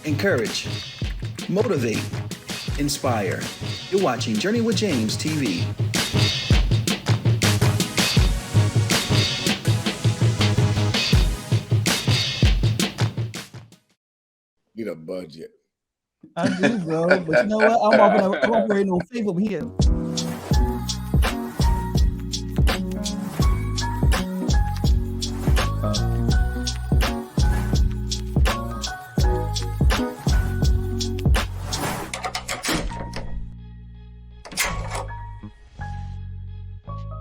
encourage, motivate, inspire. You're watching Journey with James TV. Need a budget. I do, bro. But you know what? I'm operating on faith over here.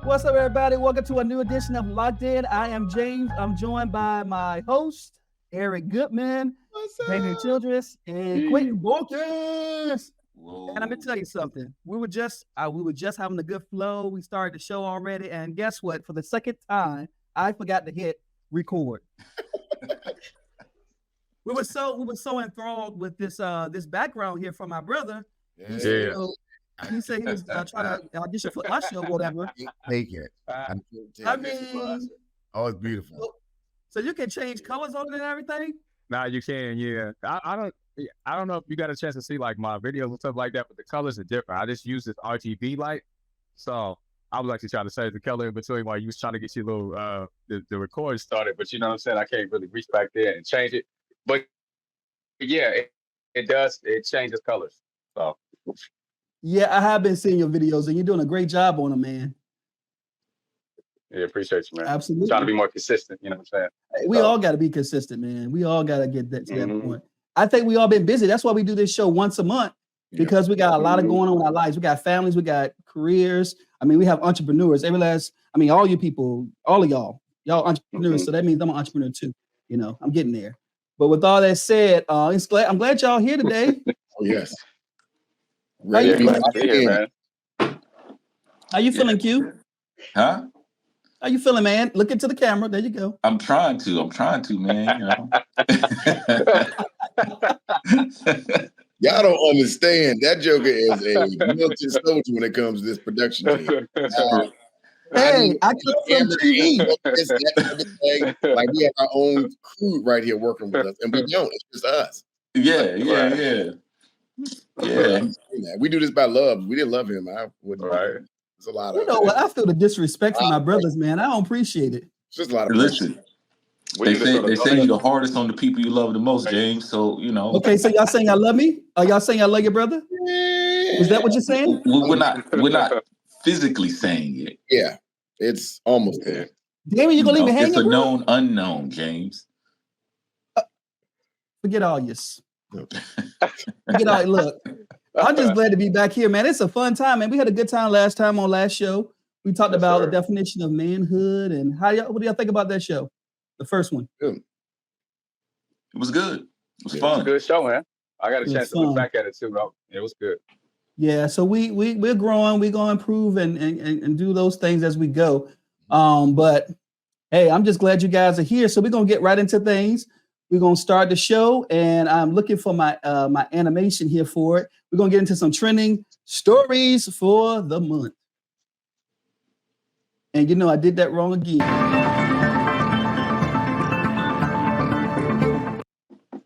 What's up, everybody? Welcome to a new edition of Locked In. I am James. I'm joined by my host, Eric Goodman, Damien Childress, and Quinton. And I'm gonna tell you something. We were just having a good flow. We started the show already, and guess what? For the second time, I forgot to hit record. we were so enthralled with this background here from my brother. Yeah. He said he was trying to audition for my show, whatever. Take it. I mean, oh, it's beautiful. So you can change colors on it and everything? Nah, you can, yeah. I don't know if you got a chance to see like my videos and stuff like that, but the colors are different. I just use this RGB light. So I was actually trying to say the color in between while you was trying to get your little the record started, but you know what I'm saying? I can't really reach back there and change it. But yeah, it changes colors. So yeah, I have been seeing your videos and you're doing a great job on them, man. Yeah, appreciate you, man. Absolutely. Trying to be more consistent, you know what I'm saying? We all got to be consistent, man. We all got to get that to that point. I think we all been busy. That's why we do this show once a month, because we got a lot of going on in our lives. We got families, we got careers. I mean, we have entrepreneurs. All you people, all of y'all entrepreneurs. So that means I'm an entrepreneur too. You know, I'm getting there. But with all that said, I'm glad y'all here today. Oh, yes. How you feeling? Here, man. How you feeling, Q? Huh? How you feeling, man? Look into the camera. There you go. I'm trying to, man. You know? Y'all don't understand. That Joker is a melted soldier when it comes to this production team. Hey, I took from TV. Like we have our own crew right here working with us, and we don't. It's just us. Yeah. We do this by love. We didn't love him. I wouldn't. Right. It's a lot of. You know what? I feel the disrespect from my brothers, man. I don't appreciate it. It's just a lot of. Listen. They say you're the hardest on the people you love the most, James. So you know. Okay, so y'all saying I love me? Are y'all saying I love your brother? Is that what you're saying? We're not physically saying it. Yeah, it's almost there. Damien, you gonna leave me hanging? It's a known unknown, James. Forget all this. Look, I'm just glad to be back here, man. It's a fun time, man. We had a good time last time on last show. We talked about the definition of manhood and what do y'all think about that show? The first one. Good. It was good. It was fun. It was a good show, man. I got a chance to look back at it too, bro. It was good. Yeah, so we're growing. We're gonna improve and do those things as we go. But hey, I'm just glad you guys are here. So we're gonna get right into things. We're gonna start the show, and I'm looking for my my animation here for it. We're gonna get into some trending stories for the month. And you know, I did that wrong again.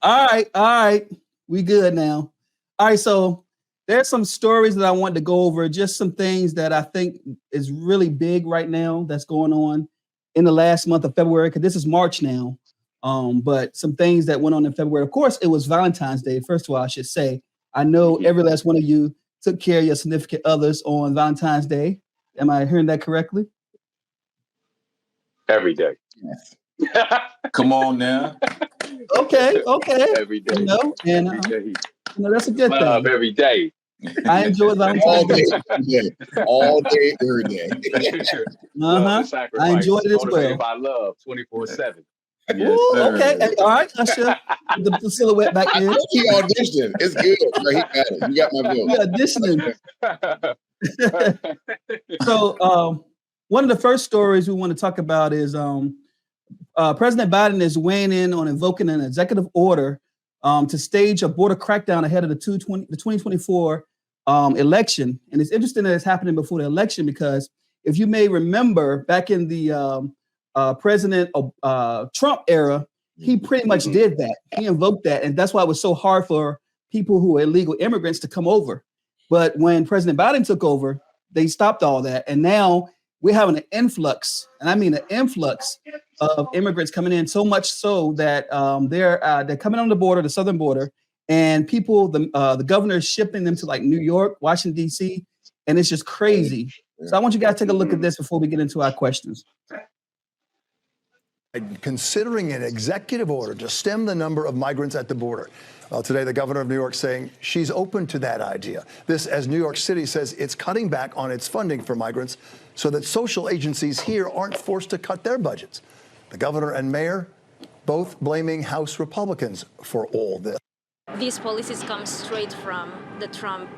All right. We good now. All right, so there's some stories that I want to go over, just some things that I think is really big right now that's going on in the last month of February, because this is March now. But some things that went on in February. Of course, it was Valentine's Day. First of all, I should say, I know every last one of you took care of your significant others on Valentine's Day. Am I hearing that correctly? Every day. Yes. Come on now. Okay. Every day. You know, and every day. That's a good Love thing. every day. I enjoy Valentine's Day. All day, every day. I enjoyed it as well. By love, 24/7. Yes, okay. All right. I should put the silhouette back in. He auditioned. It's good. He got it. You got my vote. He auditioning. So one of the first stories we want to talk about is President Biden is weighing in on invoking an executive order to stage a border crackdown ahead of the 2024 election. And it's interesting that it's happening before the election, because if you may remember back in the President Trump era, he pretty much did that. He invoked that. And that's why it was so hard for people who are illegal immigrants to come over. But when President Biden took over, they stopped all that. And now we're having an influx, and I mean an influx of immigrants coming in, so much so that they're coming on the border, the southern border, and people, the governor is shipping them to like New York, Washington, D.C., and it's just crazy. So I want you guys to take a look at this before we get into our questions. Considering an executive order to stem the number of migrants at the border. Well, today, the governor of New York saying she's open to that idea. This as New York City says it's cutting back on its funding for migrants so that social agencies here aren't forced to cut their budgets. The governor and mayor both blaming House Republicans for all this. These policies come straight from the Trump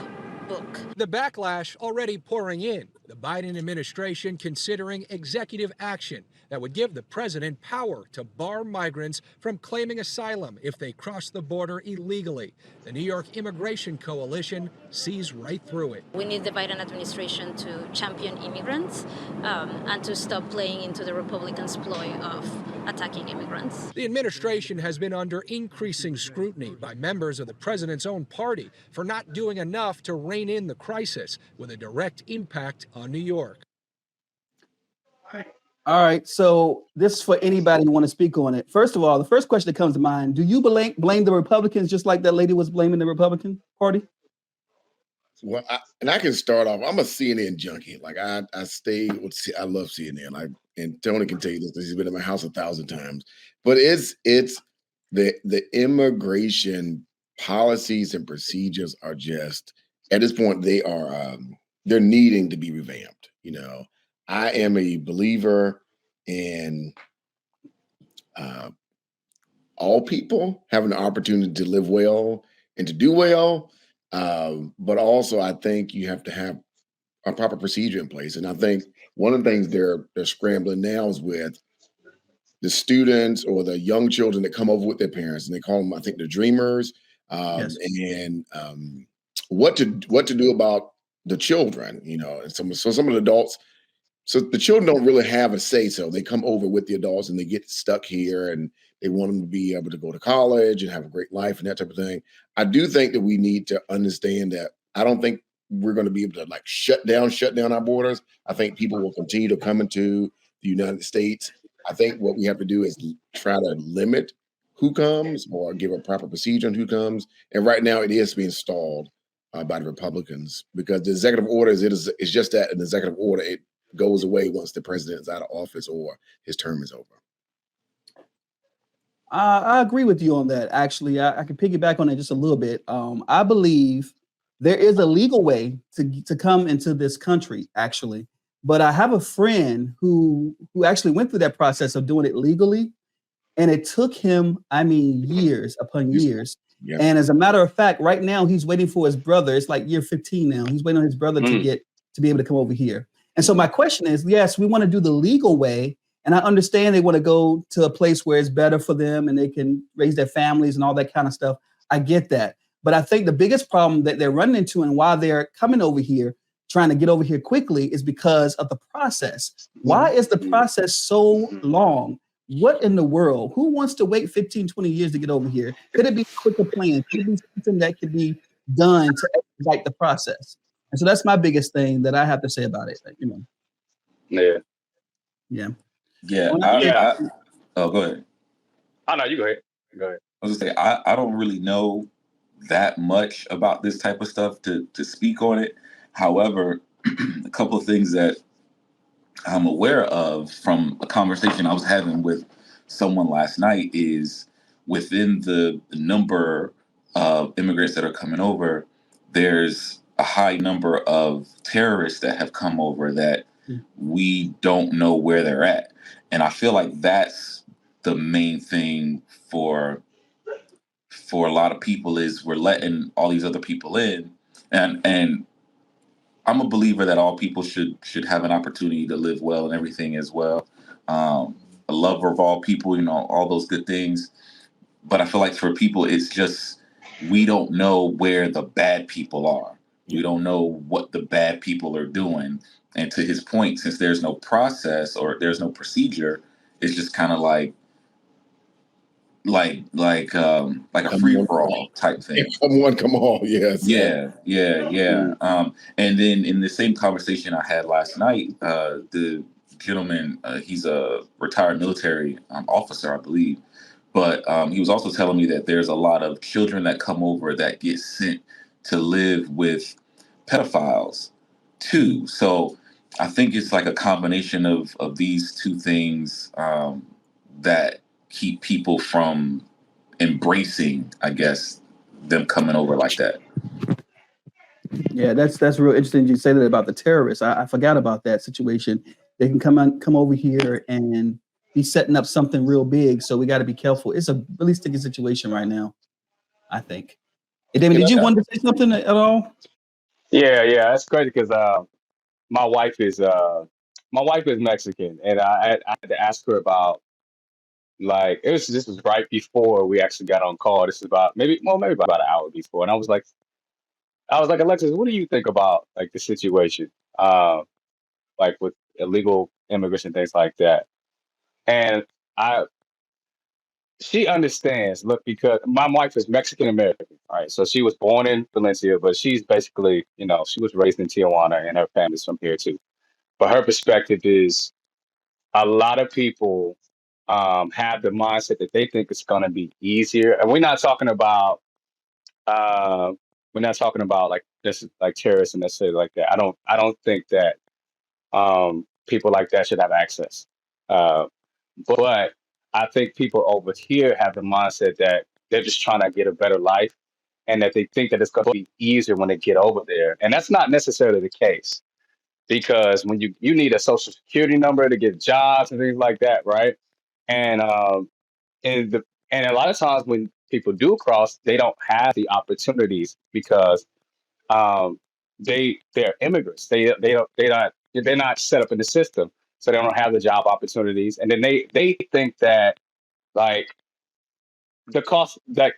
book. The backlash already pouring in. The Biden administration considering executive action that would give the president power to bar migrants from claiming asylum if they cross the border illegally. The New York Immigration Coalition sees right through it. We need the Biden administration to champion immigrants and to stop playing into the Republicans' ploy of attacking immigrants. The administration has been under increasing scrutiny by members of the president's own party for not doing enough to rein in the crisis with a direct impact on New York. All right, so this is for anybody who want to speak on it. First of all, the first question that comes to mind, do you blame the Republicans just like that lady was blaming the Republican Party? Well, I can start off. I'm a CNN junkie. Like I stay with, I love CNN. And Tony can tell you this. He's been in my house 1,000 times. But it's the immigration policies and procedures are just at this point they're needing to be revamped. You know, I am a believer in all people having the opportunity to live well and to do well. But also, I think you have to have a proper procedure in place. And I think one of the things they're scrambling now is with the students or the young children that come over with their parents, and they call them, I think, the dreamers. Yes. And what to do about the children, you know. And so some of the adults, so the children don't really have a say. So they come over with the adults and they get stuck here, and they want them to be able to go to college and have a great life and that type of thing. I do think that we need to understand that I don't think we're going to be able to like shut down our borders. I think people will continue to come into the United States. I think what we have to do is try to limit who comes or give a proper procedure on who comes. And right now it is being stalled by the Republicans because the executive order it's just that an executive order. It goes away once the president is out of office or his term is over. I agree with you on that. Actually, I can piggyback on it just a little bit. I believe there is a legal way to come into this country, actually. But I have a friend who actually went through that process of doing it legally. And it took him, years upon years. Yeah. And as a matter of fact, right now, he's waiting for his brother. It's like year 15 now. He's waiting on his brother to be able to come over here. And so my question is, yes, we want to do the legal way. And I understand they want to go to a place where it's better for them and they can raise their families and all that kind of stuff. I get that. But I think the biggest problem that they're running into and why they're coming over here, trying to get over here quickly, is because of the process. Why is the process so long? What in the world? Who wants to wait 15, 20 years to get over here? Could it be a quicker plan? Could it be something that could be done to expedite the process? And so that's my biggest thing that I have to say about it. You know. Yeah. Oh, go ahead. Oh, no, you go ahead. I was gonna say I don't really know that much about this type of stuff to speak on it. However, a couple of things that I'm aware of from a conversation I was having with someone last night is within the number of immigrants that are coming over, there's a high number of terrorists that have come over that we don't know where they're at. And I feel like that's the main thing for a lot of people is we're letting all these other people in. And I'm a believer that all people should have an opportunity to live well and everything as well. A lover of all people, you know, all those good things. But I feel like for people, it's just, we don't know where the bad people are. We don't know what the bad people are doing. And to his point, since there's no process or there's no procedure, it's just kind of like like a Come free on, for all type thing. come on, yes. Yeah. And then in the same conversation I had last night, the gentleman, he's a retired military officer, I believe, but he was also telling me that there's a lot of children that come over that get sent to live with pedophiles too. So I think it's like a combination of these two things that keep people from embracing, I guess, them coming over like that. Yeah, that's real interesting. You say that about the terrorists. I forgot about that situation. They can come over here and be setting up something real big. So we got to be careful. It's a really sticky situation right now, I think. And Damien, did you want to say something at all? Yeah, that's crazy because my wife is Mexican, and I had to ask her about like this was right before we actually got on call. This is about maybe about an hour before, and I was like, Alexis, what do you think about like the situation, like with illegal immigrants and things like that? And I she understands. Look, because my wife is Mexican American, right? So she was born in Valencia, but she's basically, she was raised in Tijuana, and her family's from here too. But her perspective is a lot of people have the mindset that they think it's going to be easier, and uh, we're not talking about like this like terrorists and necessarily like that. I don't think that people like that should have access. Uh, but I think people over here have the mindset that they're just trying to get a better life, and that they think that it's going to be easier when they get over there, and that's not necessarily the case, because when you need a social security number to get jobs and things like that, right? And and the and a lot of times when people do cross, they don't have the opportunities because um, they're immigrants. They're not set up in the system, so they don't have the job opportunities, and then they think that like the cost that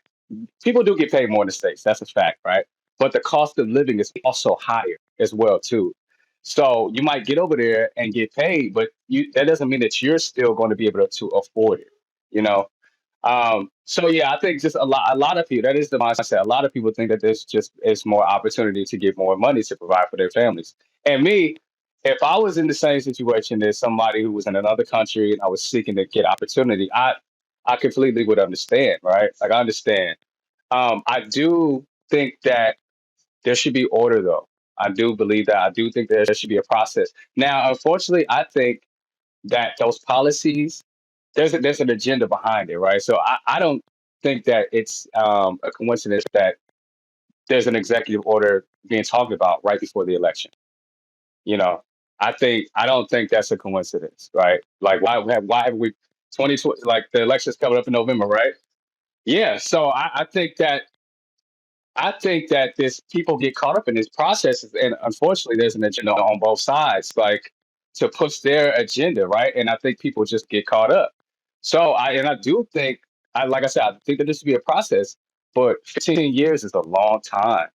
people do get paid more in the states. That's a fact, right? But the cost of living is also higher as well too. So you might get over there and get paid, but that doesn't mean that you're still going to be able to afford it. You know. So yeah, I think just a lot of people, that is the mindset. A lot of people think that there's just is more opportunity to get more money to provide for their families. And me, if I was in the same situation as somebody who was in another country and I was seeking to get opportunity, I completely would understand, right? Like I understand. I do think that there should be order though. I do believe that. I do think there should be a process. Now, unfortunately, I think that those policies, there's an agenda behind it, right? So I don't think that it's a coincidence that there's an executive order being talked about right before the election. You know, I don't think that's a coincidence, right? Like why have we 2020, like the election's coming up in November, right? Yeah. So I think that this people get caught up in these processes, and unfortunately, there's an agenda on both sides, like to push their agenda, right? And I think people just get caught up. So I do think, like I said, I think that this should be a process, but 15 years is a long time.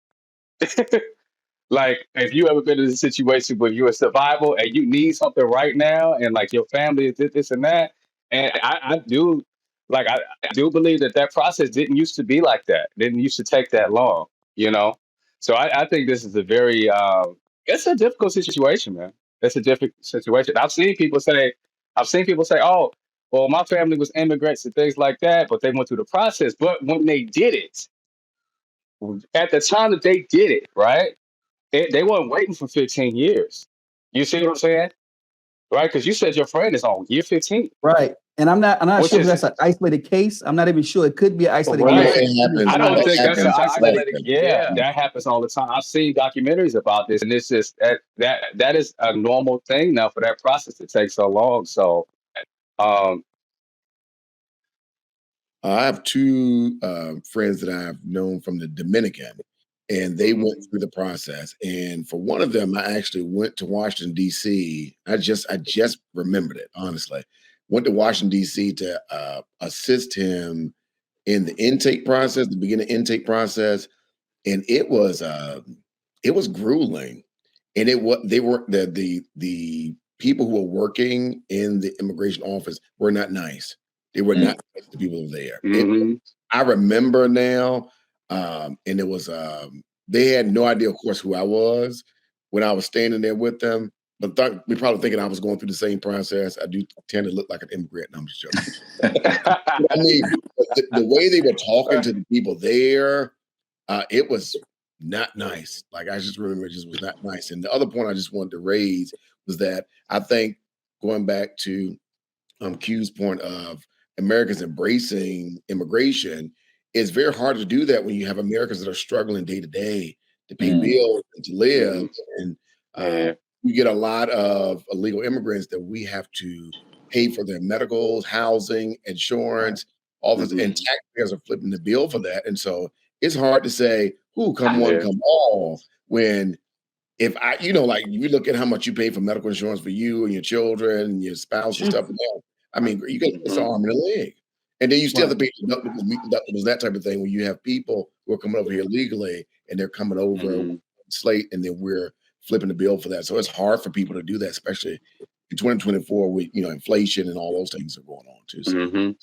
Like, if you ever been in a situation where you're a survival and you need something right now, and like your family is this and that, and I do, like, I do believe that process didn't used to be like that. Didn't used to take that long, you know. So I think this is a very, it's a difficult situation, man. It's a difficult situation. I've seen people say, oh, well, my family was immigrants and things like that, but they went through the process. But when they did it, at the time that they did it, right? They weren't waiting for 15 years. You see what I'm saying? Right? Because you said your friend is on year 15. Right. And I'm not Which sure if is that's an isolated case. I'm not even sure. It could be an isolated right. case. It happens. I don't That think that's an happens isolated. often. Yeah, that happens all the time. I've seen documentaries about this, and it's just that is a normal thing now for that process to take so long. So, um, I have two friends that I've known from the Dominican, and they went through the process. And for one of them, I actually went to Washington D.C. I just remembered it, honestly. Went to Washington D.C. to assist him in the intake process, the beginning intake process, and it was grueling. And they were the people who were working in the immigration office were not nice. They were not nice to people there. Mm-hmm. I remember now, and it was they had no idea, of course, who I was when I was standing there with them. But we probably thinking I was going through the same process. I do tend to look like an immigrant. No, I'm just joking. I mean, the way they were talking to the people there, it was not nice. Like, I just remember it just was not nice. And the other point I just wanted to raise was that I think going back to Q's point of Americans embracing immigration, it's very hard to do that when you have Americans that are struggling day to day to pay bills and to live. And you get a lot of illegal immigrants that we have to pay for their medicals, housing, insurance, all this, and taxpayers are flipping the bill for that. And so it's hard to say, who come one, come all, when if I, like you look at how much you pay for medical insurance for you and your children and your spouse and stuff. I mean, you get it's an arm and a leg. And then you still have to pay deductibles, meet deductibles, that type of thing, when you have people who are coming over here legally and they're coming over slate, and then we're flipping the bill for that. So it's hard for people to do that, especially in 2024 with inflation and all those things are going on too. So.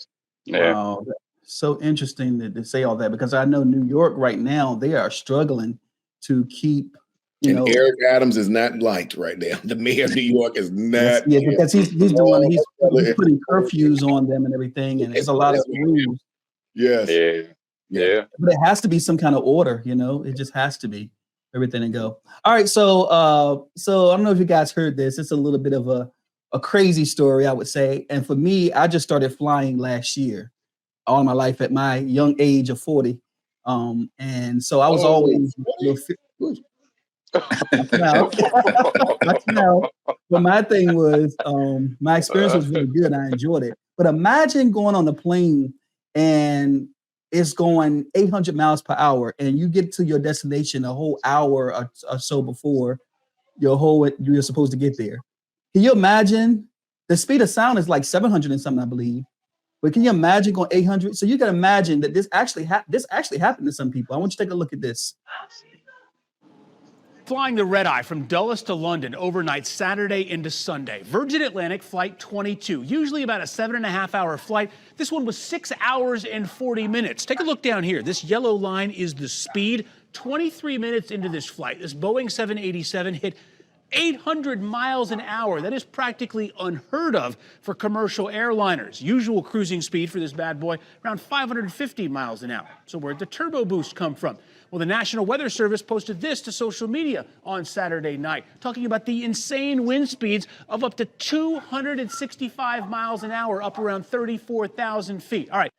Wow, so interesting to say all that, because I know New York right now, they are struggling to keep. Eric Adams is not liked right now. The mayor of New York is not. Yeah, because he's putting curfews on them and everything, and it's a lot of rules. Yes. Yeah. But it has to be some kind of order, It just has to be everything to go. All right, so I don't know if you guys heard this. It's a little bit of a crazy story, I would say. And for me, I just started flying last year, all my life at my young age of 40. And so I was always now, but my thing was, my experience was really good. I enjoyed it. But imagine going on the plane and it's going 800 miles per hour, and you get to your destination a whole hour or so before you're supposed to get there. Can you imagine? The speed of sound is like 700 and something, I believe. But can you imagine going 800? So you can imagine that this actually happened to some people. I want you to take a look at this. Flying the red-eye from Dulles to London overnight Saturday into Sunday. Virgin Atlantic Flight 22, usually about a 7.5-hour flight. This one was 6 hours and 40 minutes. Take a look down here. This yellow line is the speed. 23 minutes into this flight, this Boeing 787 hit 800 miles an hour. That is practically unheard of for commercial airliners. Usual cruising speed for this bad boy, around 550 miles an hour. So where'd the turbo boost come from? Well, the National Weather Service posted this to social media on Saturday night, talking about the insane wind speeds of up to 265 miles an hour, up around 34,000 feet. All right.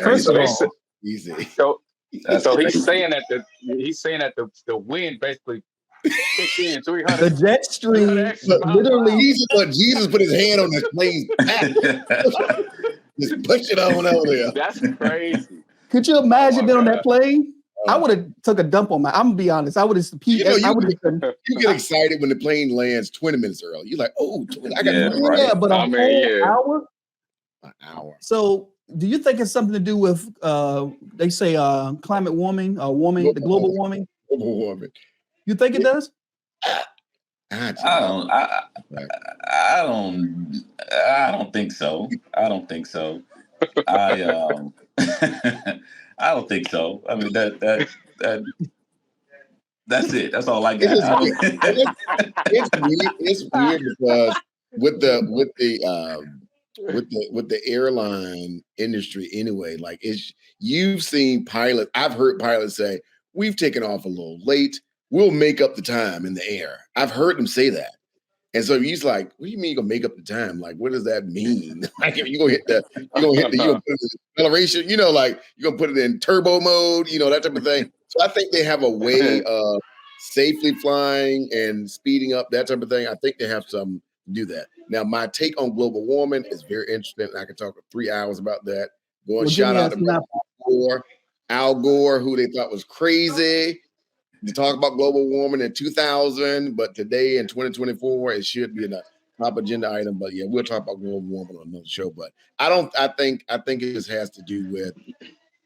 First of all, easy. So he's saying that the wind basically kicked in 300. The jet stream literally. Jesus put his hand on this plane's back. Just push it on over there. That's crazy. Could you imagine being on that plane? I would have took a dump on I'm gonna be honest. I would have you get excited when the plane lands 20 minutes early. You're like, oh, I got but a whole hour. An hour. So do you think it's something to do with they say climate warming or the global warming? Global warming. You think it does? I don't think so. I don't think so. I don't think so. I mean that's it. That's all I got. It's weird because with the airline industry anyway, like you've seen pilots. I've heard pilots say, we've taken off a little late. We'll make up the time in the air. I've heard them say that. And so he's like, what do you mean you're gonna make up the time? Like, what does that mean? Like, you're gonna put it in acceleration, like you're gonna put it in turbo mode, that type of thing. So I think they have a way of safely flying and speeding up, that type of thing. I think they have some to do that. Now, my take on global warming is very interesting. I could talk for 3 hours about that. Shout out to Al Gore, who they thought was crazy to talk about global warming in 2000, but today in 2024, it should be in a top agenda item. But yeah, we'll talk about global warming on another show. But I think it just has to do with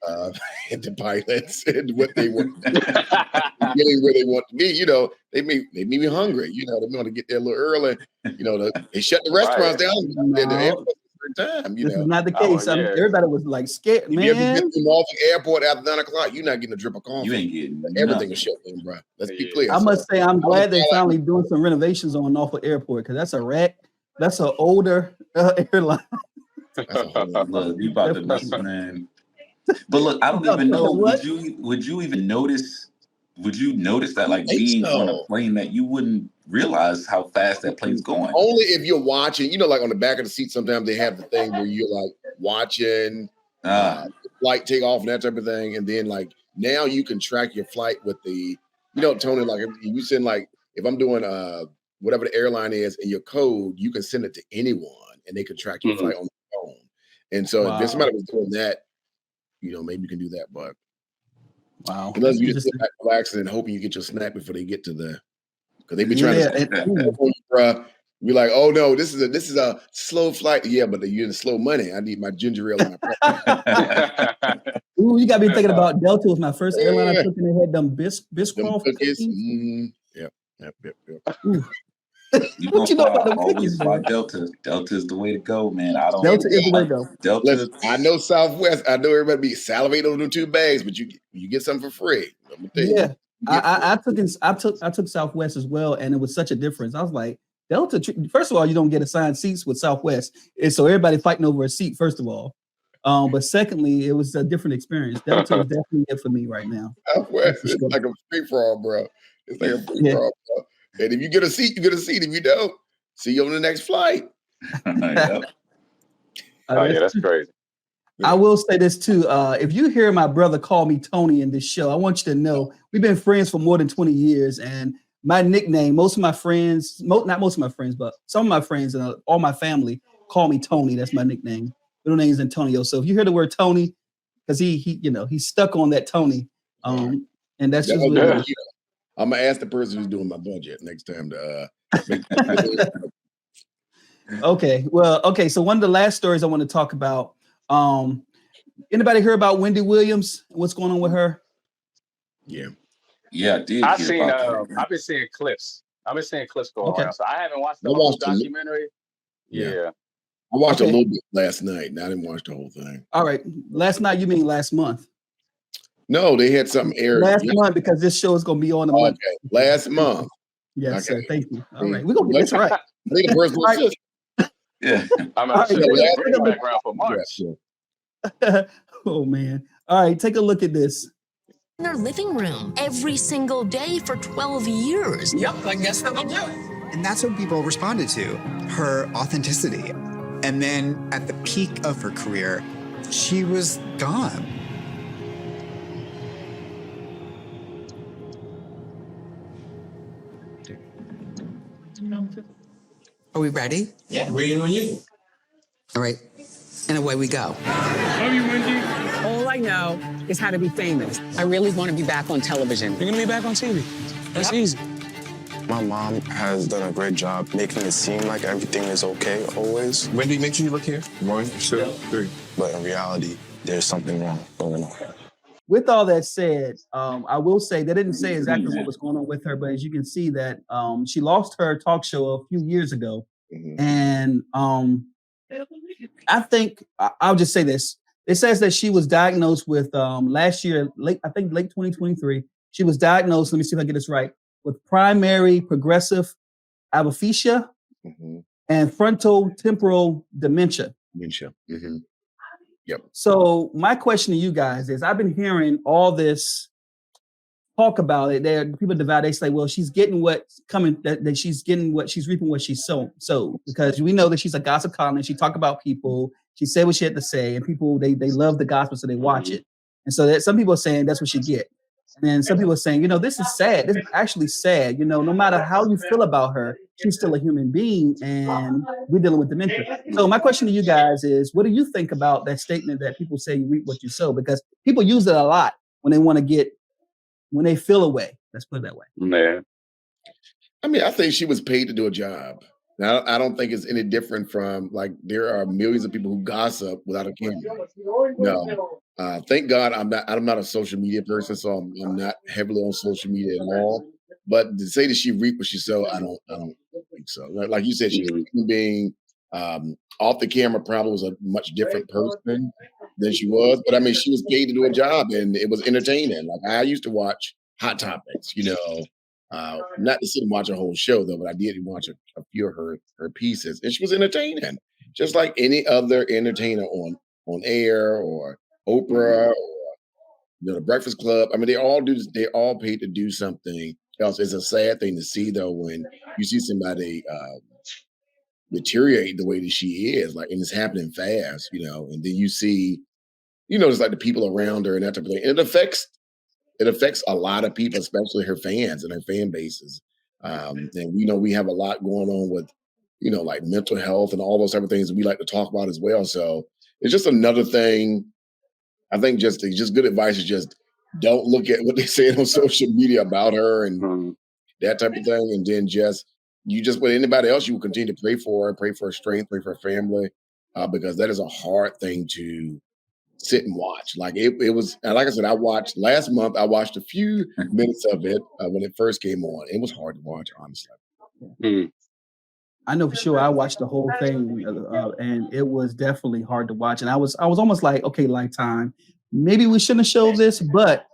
the pilots and what they want, getting where they want to be. You know, they made me hungry. You know, they want to get there a little early. You know, they shut the restaurants down. No, Time, you this know. is not the case. I mean, everybody was like scared, If you ever man. get to Norfolk Airport after 9 o'clock, you're not getting a drip of coffee. You ain't getting everything is shut down, bro. Let's be clear. I must say, I'm glad they finally doing some renovations on Norfolk Airport because that's a wreck. That's an older airline. Look, you about to mess, man. But look, I don't even know. Would you even notice? Would you notice that, like, being on a plane, that you wouldn't realize how fast that plane's going? Only if you're watching. You know, like on the back of the seat, sometimes they have the thing where you're like watching the flight take off and that type of thing, and then like now you can track your flight with the, you know, Tony. Like if you send, like, if I'm doing whatever the airline is and your code, you can send it to anyone and they can track your flight on the phone. And so if somebody was doing that, you know, maybe you can do that, but unless you just sit back relaxing and hoping you get your snack before they get to the, because they be trying to be like, oh no, this is a slow flight. Yeah, but you're in slow money. I need my ginger ale and my Ooh, you got me thinking about Delta was my first airline I took, and they had them Biscoff cookies. Yep. You what you know about them cookies? Delta. Delta is the way to go, man. Delta is the way to go. Delta. Listen, I know Southwest. I know everybody be salivating on them 2 bags, but you get something for free. Yeah, I took Southwest as well, and it was such a difference. I was like, Delta. First of all, you don't get assigned seats with Southwest, and so everybody fighting over a seat. First of all, but secondly, it was a different experience. Delta is definitely it for me right now. Southwest is like a free for all, bro. It's like a free for all, bro. And if you get a seat, you get a seat. If you don't, see you on the next flight. Yeah, that's crazy. I will say this too. If you hear my brother call me Tony in this show, I want you to know we've been friends for more than 20 years. And my nickname, not most of my friends, but some of my friends and all my family call me Tony. That's my nickname. Middle name is Antonio. So if you hear the word Tony, because he's stuck on that Tony. And that's just what it is. I'm gonna ask the person who's doing my budget next time to Okay. So one of the last stories I want to talk about. Anybody hear about Wendy Williams? What's going on with her? Yeah, I did. I've been seeing clips. Going around. So I haven't watched the whole documentary. Yeah. I watched a little bit last night, and I didn't watch the whole thing. All right. Last night, you mean last month? No, they had something aired last month because this show is going to be on a month. Okay, last month. Yes, sir. Thank you. All right, we're going to get this right. The first one. Yeah, I'm actually background for March. Oh man! All right, take a look at this. In their living room every single day for 12 years. Yep, I guess that'll do it. And that's what people responded to, her authenticity. And then at the peak of her career, she was gone. Are we ready? Yeah, waiting on you. All right, and away we go. Love you, Wendy. All I know is how to be famous. I really want to be back on television. You're gonna be back on TV. That's easy. My mom has done a great job making it seem like everything is okay always. Wendy, make sure you look here. 1, 2, 3. But in reality, there's something wrong going on. With all that said, I will say they didn't say exactly what was going on with her, but as you can see that she lost her talk show a few years ago. And I think I'll just say this. It says that she was diagnosed with last year, late 2023. She was diagnosed, let me see if I get this right, with primary progressive alopecia and frontal temporal dementia. Yep. So my question to you guys is, I've been hearing all this talk about it. There, people divide. They say, "Well, she's getting what's coming. That she's getting what she's reaping what she's sown." So because we know that she's a gossip columnist, she talked about people. She said what she had to say, and people they love the gospel, so they watch it. And so that some people are saying that's what she get, and then some people are saying, this is sad. This is actually sad. No matter how you feel about her, she's still a human being, and we're dealing with dementia. So my question to you guys is, what do you think about that statement that people say you reap what you sow? Because people use it a lot when they want to when they feel away. Let's put it that way. Man. I mean, I think she was paid to do a job. Now, I don't think it's any different from, like, there are millions of people who gossip without a camera. No. Thank God I'm not a social media person, so I'm not heavily on social media at all. But to say that she reaped what she sowed, I don't think so. Like you said, she's a human being. Off the camera, probably was a much different person than she was. But I mean, she was paid to do a job, and it was entertaining. Like I used to watch Hot Topics, not to sit and watch a whole show though, but I did watch a few of her pieces, and she was entertaining, just like any other entertainer on air or Oprah or the Breakfast Club. I mean, they all paid to do something else. It's a sad thing to see though when you see somebody deteriorate the way that she is, like, and it's happening fast, and then you see, it's like the people around her and that type of thing. And it affects a lot of people, especially her fans and her fan bases. And we have a lot going on with, like mental health and all those type of things that we like to talk about as well. So it's just another thing. I think just good advice is just don't look at what they say on social media about her and that type of thing. And then with anybody else, you will continue to pray for her, pray for her strength, pray for her family, because that is a hard thing to sit and watch. Like it was, and like I said, last month, I watched a few minutes of it when it first came on. It was hard to watch, honestly. I know for sure I watched the whole thing, and it was definitely hard to watch. And I was almost like, okay, Lifetime, maybe we shouldn't have showed this, but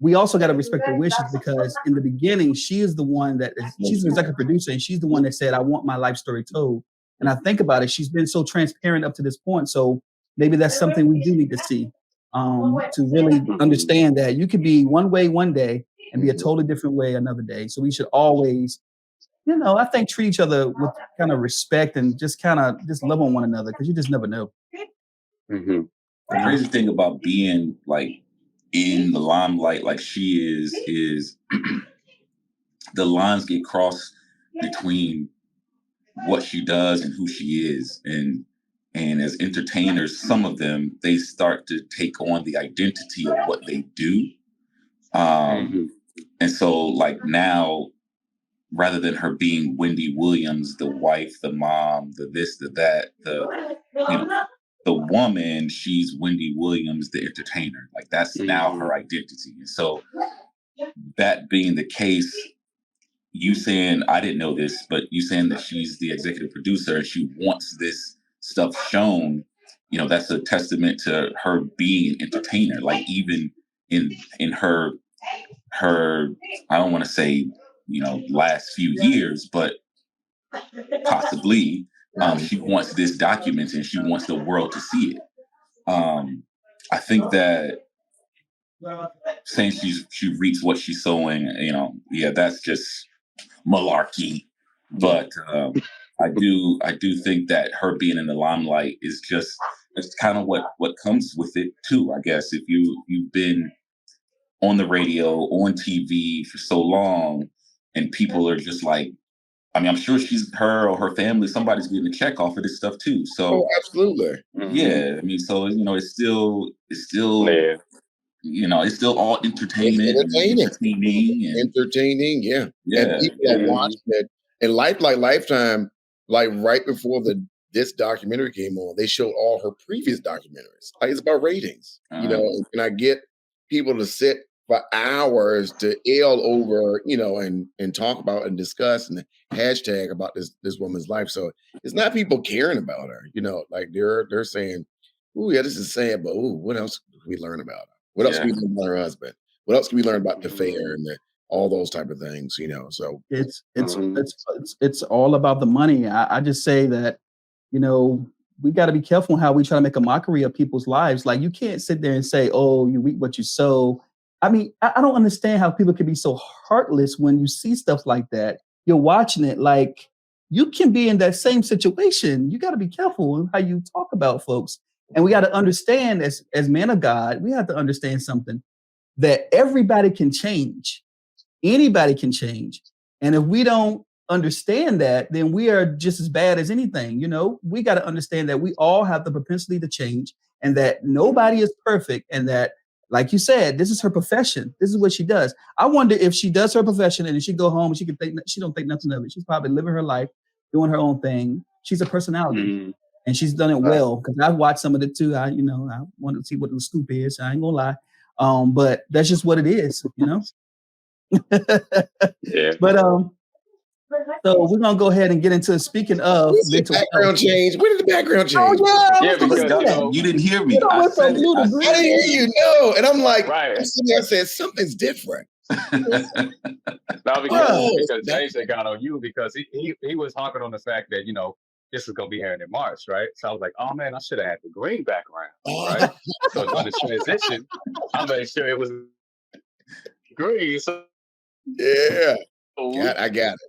we also got to respect her wishes, because in the beginning, she is the one she's an executive producer, and she's the one that said, I want my life story told. And I think about it, she's been so transparent up to this point. So maybe that's something we do need to see, to really understand that you could be one way one day and be a totally different way another day. So we should always, I think, treat each other with kind of respect and just love on one another, because you just never know. The crazy thing about being like in the limelight like she is the lines get crossed between what she does and who she is. And as entertainers, some of them, they start to take on the identity of what they do. And so like now, rather than her being Wendy Williams, the wife, the mom, the this, the that, the woman, she's Wendy Williams, the entertainer. Like that's now her identity. And so that being the case, you saying, I didn't know this, but you saying that she's the executive producer and she wants this stuff shown, that's a testament to her being an entertainer. Like even in her, I don't want to say, last few years, but possibly she wants this documented and she wants the world to see it. I think that saying she reaps what she's sowing, that's just malarkey. But I do think that her being in the limelight is it's kind of what comes with it too. I guess if you've been on the radio, on TV for so long, and people are just like, I mean, I'm sure her or her family, somebody's getting a check off of this stuff too. So absolutely, yeah. I mean, so it's still it's still all entertainment, entertaining, yeah. And people are watching it. And Lifetime, like right before this documentary came on, they showed all her previous documentaries. Like it's about ratings, and I get people to sit for hours to yell over, and talk about and discuss and hashtag about this woman's life. So it's not people caring about her, like they're saying, "Ooh, yeah, this is sad, but ooh, what else can we learn about her? What else can we learn about her husband? What else can we learn about the affair and all those type of things?" So it's all about the money. I just say that, we got to be careful how we try to make a mockery of people's lives. Like you can't sit there and say, "Oh, you reap what you sow." I mean, I don't understand how people can be so heartless when you see stuff like that. You're watching it, like you can be in that same situation. You got to be careful how you talk about folks. And we got to understand as men of God, we have to understand something, that everybody can change. Anybody can change. And if we don't understand that, then we are just as bad as anything. We got to understand that we all have the propensity to change and that nobody is perfect. And that, like you said, this is her profession. This is what she does. I wonder if she does her profession and she go home and she don't think nothing of it. She's probably living her life, doing her own thing. She's a personality. and she's done it well because I've watched some of it too. I want to see what the scoop is. I ain't gonna lie, but that's just what it is, Yeah. But so we're gonna go ahead and get into speaking of mental background health. change. Where did the background change? Oh yeah, Yeah, because You didn't hear me. You know I what's so said it. blue to I green? I didn't hear you. No, and I'm like, Right. I'm sitting there. I said something's different. No, because James had got on you because he was harping on the fact that this is gonna be here in March, right? So I was like, oh man, I should have had the green background, right? So on the transition, I made sure it was green. So Yeah, I got it.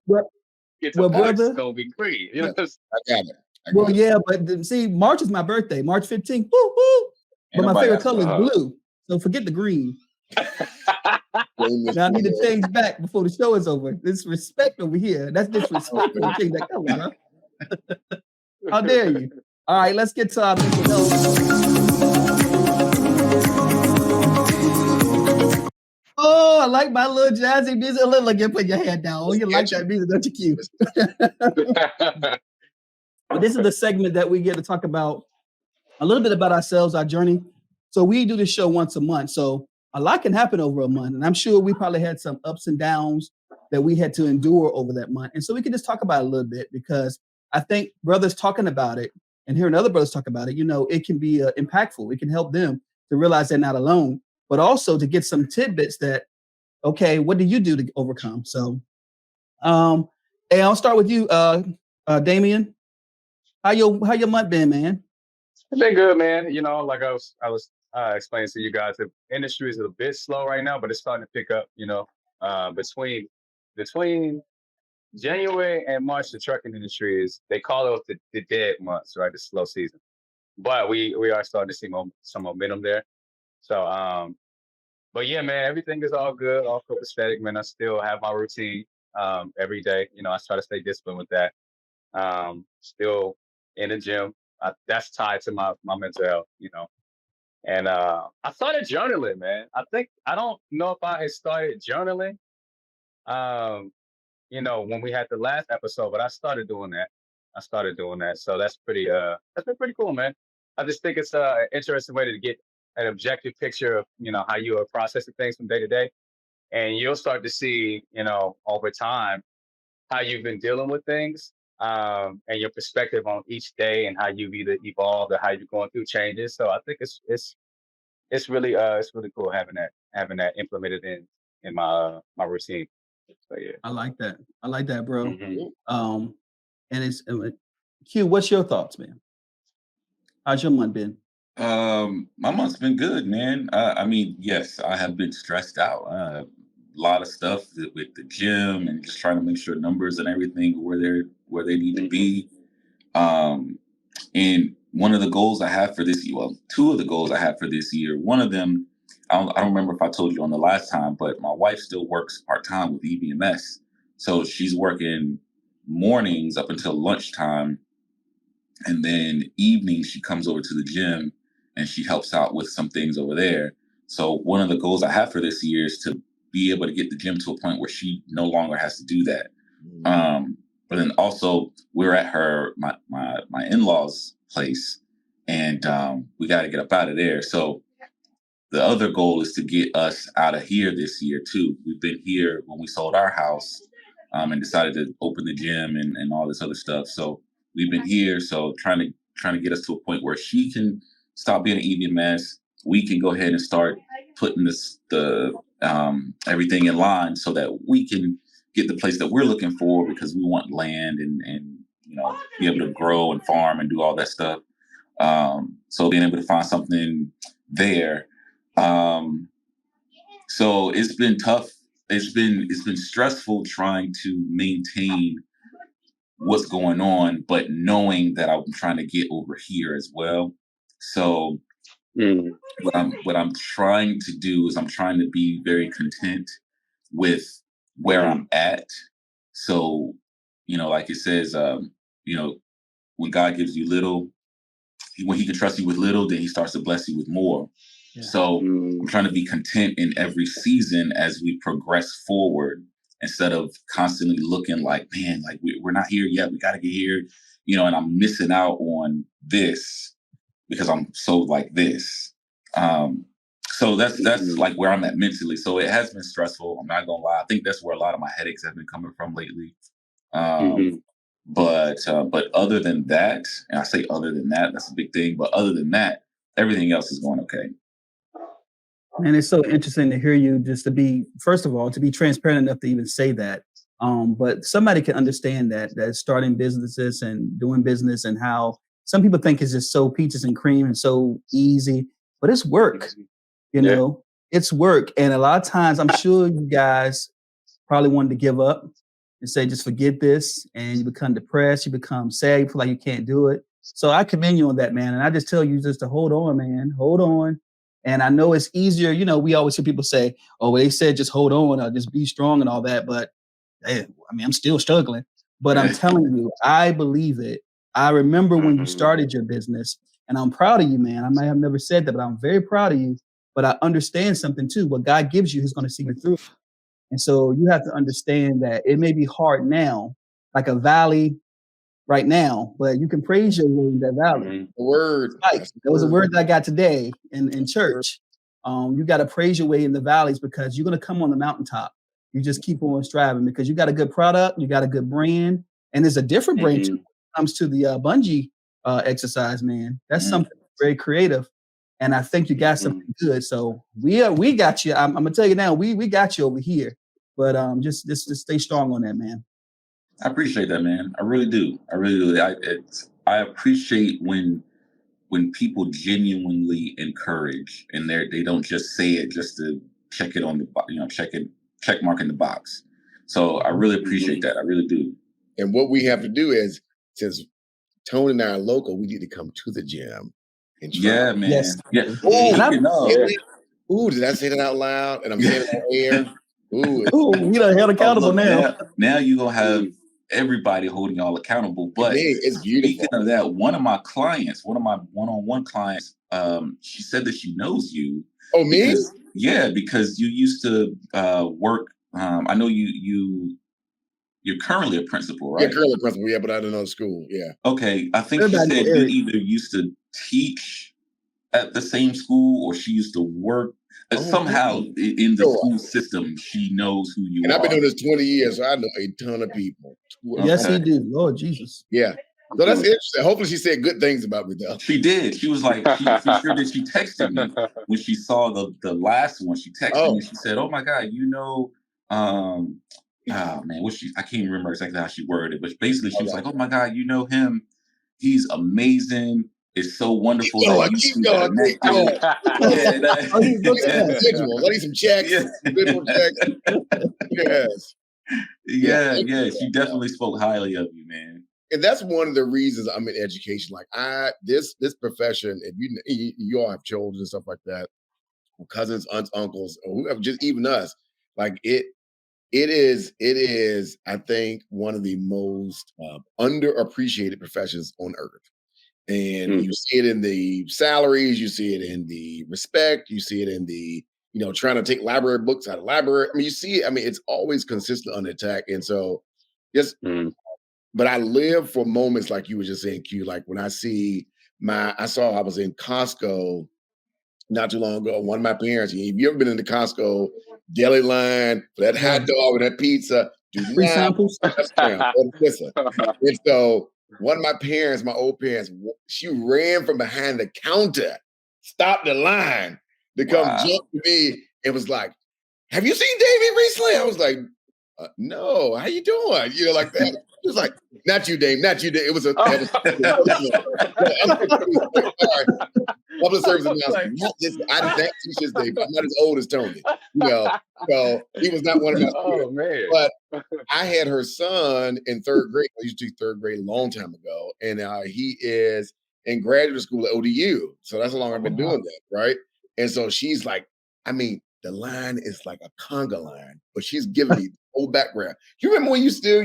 Well, March, brother, it's gonna be green. I got it. Well, yeah, but see, March is my birthday, March 15th. Woo, woo. But my favorite color is blue. So forget the green. Now I need to change back before the show is over. This respect over here. That's disrespectful to change that color, huh? How dare you? All right, let's get to our mental health. Oh, I like my little jazzy music. Look, you put your head down. Oh, you like that music, don't you, cute? Well, this is the segment that we get to talk about a little bit about ourselves, our journey. So we do this show once a month. So a lot can happen over a month. And I'm sure we probably had some ups and downs that we had to endure over that month. And so we can just talk about it a little bit because I think brothers talking about it and hearing other brothers talk about it, it can be impactful. It can help them to realize they're not alone, but also to get some tidbits that, okay, what do you do to overcome? So, hey, I'll start with you, Damien. How your month been, man? It's been good, man. Like I was explaining to you guys, the industry is a bit slow right now, but it's starting to pick up. Between January and March, the trucking industry they call it the dead months, right? The slow season. But we are starting to see some momentum there. So, but yeah, man, everything is all good, all copacetic, man. I still have my routine every day. I try to stay disciplined with that. Still in the gym. That's tied to my mental health, And I started journaling, man. I don't know if I had started journaling, when we had the last episode, but I started doing that. So that's been pretty cool, man. I just think it's an interesting way to get an objective picture of, how you are processing things from day to day. And you'll start to see, over time, how you've been dealing with things. And your perspective on each day and how you've either evolved or how you're going through changes. So I think it's really cool having that implemented in my routine. So yeah, I like that, bro. Mm-hmm. And it's Q. What's your thoughts, man? How's your month been? My month's been good, man. I mean, yes, I have been stressed out. A lot of stuff with the gym and just trying to make sure numbers and everything are where they need to be. And one of the goals I have for this year, well, two of the goals I have for this year, one of them, I don't remember if I told you on the last time, but my wife still works part-time with EVMS. So she's working mornings up until lunchtime. And then evenings, she comes over to the gym and she helps out with some things over there. So one of the goals I have for this year is to be able to get the gym to a point where she no longer has to do that. But then also we're at my in-laws' place and we got to get up out of there. So the other goal is to get us out of here this year too. We've been here when we sold our house and decided to open the gym and all this other stuff. So we've been here. So trying to get us to a point where she can stop being an EVMS. We can go ahead and start putting the everything in line so that we can get the place that we're looking for because we want land and be able to grow and farm and do all that stuff. So being able to find something there. So it's been tough. It's been stressful trying to maintain what's going on, but knowing that I'm trying to get over here as well. So what I'm trying to do is I'm trying to be very content with where I'm at. So, like it says, when God gives you little, when he can trust you with little, then he starts to bless you with more. Yeah. So I'm trying to be content in every season as we progress forward instead of constantly looking like, man, like we're not here yet. We got to get here, and I'm missing out on this because I'm so like this. So that's like where I'm at mentally. So it has been stressful. I'm not gonna lie. I think that's where a lot of my headaches have been coming from lately. But other than that, and I say other than that, that's a big thing. But other than that, everything else is going okay. Man, it's so interesting to hear you just to be, first of all, to be transparent enough to even say that. But somebody can understand that starting businesses and doing business and how some people think it's just so peaches and cream and so easy, but it's work, it's work. And a lot of times I'm sure you guys probably wanted to give up and say, just forget this. And you become depressed, you become sad, you feel like you can't do it. So I commend you on that, man. And I just tell you just to hold on, man, hold on. And I know it's easier, we always hear people say, oh, they said just hold on or just be strong and all that. But hey, I'm still struggling. But I'm telling you, I believe it. I remember when you started your business, and I'm proud of you, man. I might have never said that, but I'm very proud of you. But I understand something too. What God gives you, He's going to see you through. And so you have to understand that it may be hard now, like a valley right now, but you can praise your way in that valley. The word. Right. That was a word that I got today in church. You got to praise your way in the valleys because you're going to come on the mountaintop. You just keep on striving because you got a good product, you got a good brand, and there's a different brand too when it comes to the bungee exercise, man. That's something very creative, and I think you got something good. So we got you. I'm gonna tell you now, we got you over here, but just stay strong on that, man. I appreciate that, man. I really do. I really do. I appreciate when people genuinely encourage and they don't just say it just to check it on the check mark in the box. So I really appreciate that. I really do. And what we have to do is, since Tony and I are local, we need to come to the gym and try. Yeah, man. Yes. Yeah. Ooh, did I say that out loud? And I'm saying it on air. Ooh, we done held accountable now. Now you're gonna have everybody holding y'all accountable. But it's beautiful. Speaking of that, one of my one-on-one clients, she said that she knows you. Oh, me? Because you used to work. I know you're currently a principal, right? Yeah, currently a principal. Yeah, but I don't know school. Yeah. Okay, I think she said you either used to teach at the same school or she used to work. Somehow in the school system, she knows who you are. And I've been doing this 20 years, so I know a ton of people. Yes, he did. Lord Jesus. Yeah. So that's interesting. Hopefully she said good things about me, though. She did. She was like, she sure did. She texted me when she saw the last one. She texted me and she said, oh my God, man, I can't even remember exactly how she worded it, but basically she was like, oh my God, you know him. He's amazing. It's so wonderful. Keep going. I need some checks. Yes. Yeah. She definitely spoke highly of you, man. And that's one of the reasons I'm in education. Like this profession, if you all have children and stuff like that, or cousins, aunts, uncles, or whoever, just even us, like it is, I think, one of the most underappreciated professions on earth. And you see it in the salaries, you see it in the respect, you see it in the, trying to take library books out of library. I mean, you see it. I mean, it's always consistent on attack. And so but I live for moments like you were just saying, Q, like when I see I was in Costco not too long ago. One of my parents, if you ever been in the Costco deli line for that hot dog and that pizza, free samples. And so one of my parents, my old parents, she ran from behind the counter, stopped the line to come jump to me and was like, have you seen David recently? I was like, no, how you doing? Like that. It was like, not you, Dave, not you, Dave. It was a public service announcement. Not this, that teacher's Dave. I'm not as old as Tony. So he was not one of my students. Man. But I had her son in third grade. I used to do third grade a long time ago. And he is in graduate school at ODU. So that's how long I've been doing that, right? And so she's like, the line is like a conga line, but she's giving me the whole background. You remember when you still?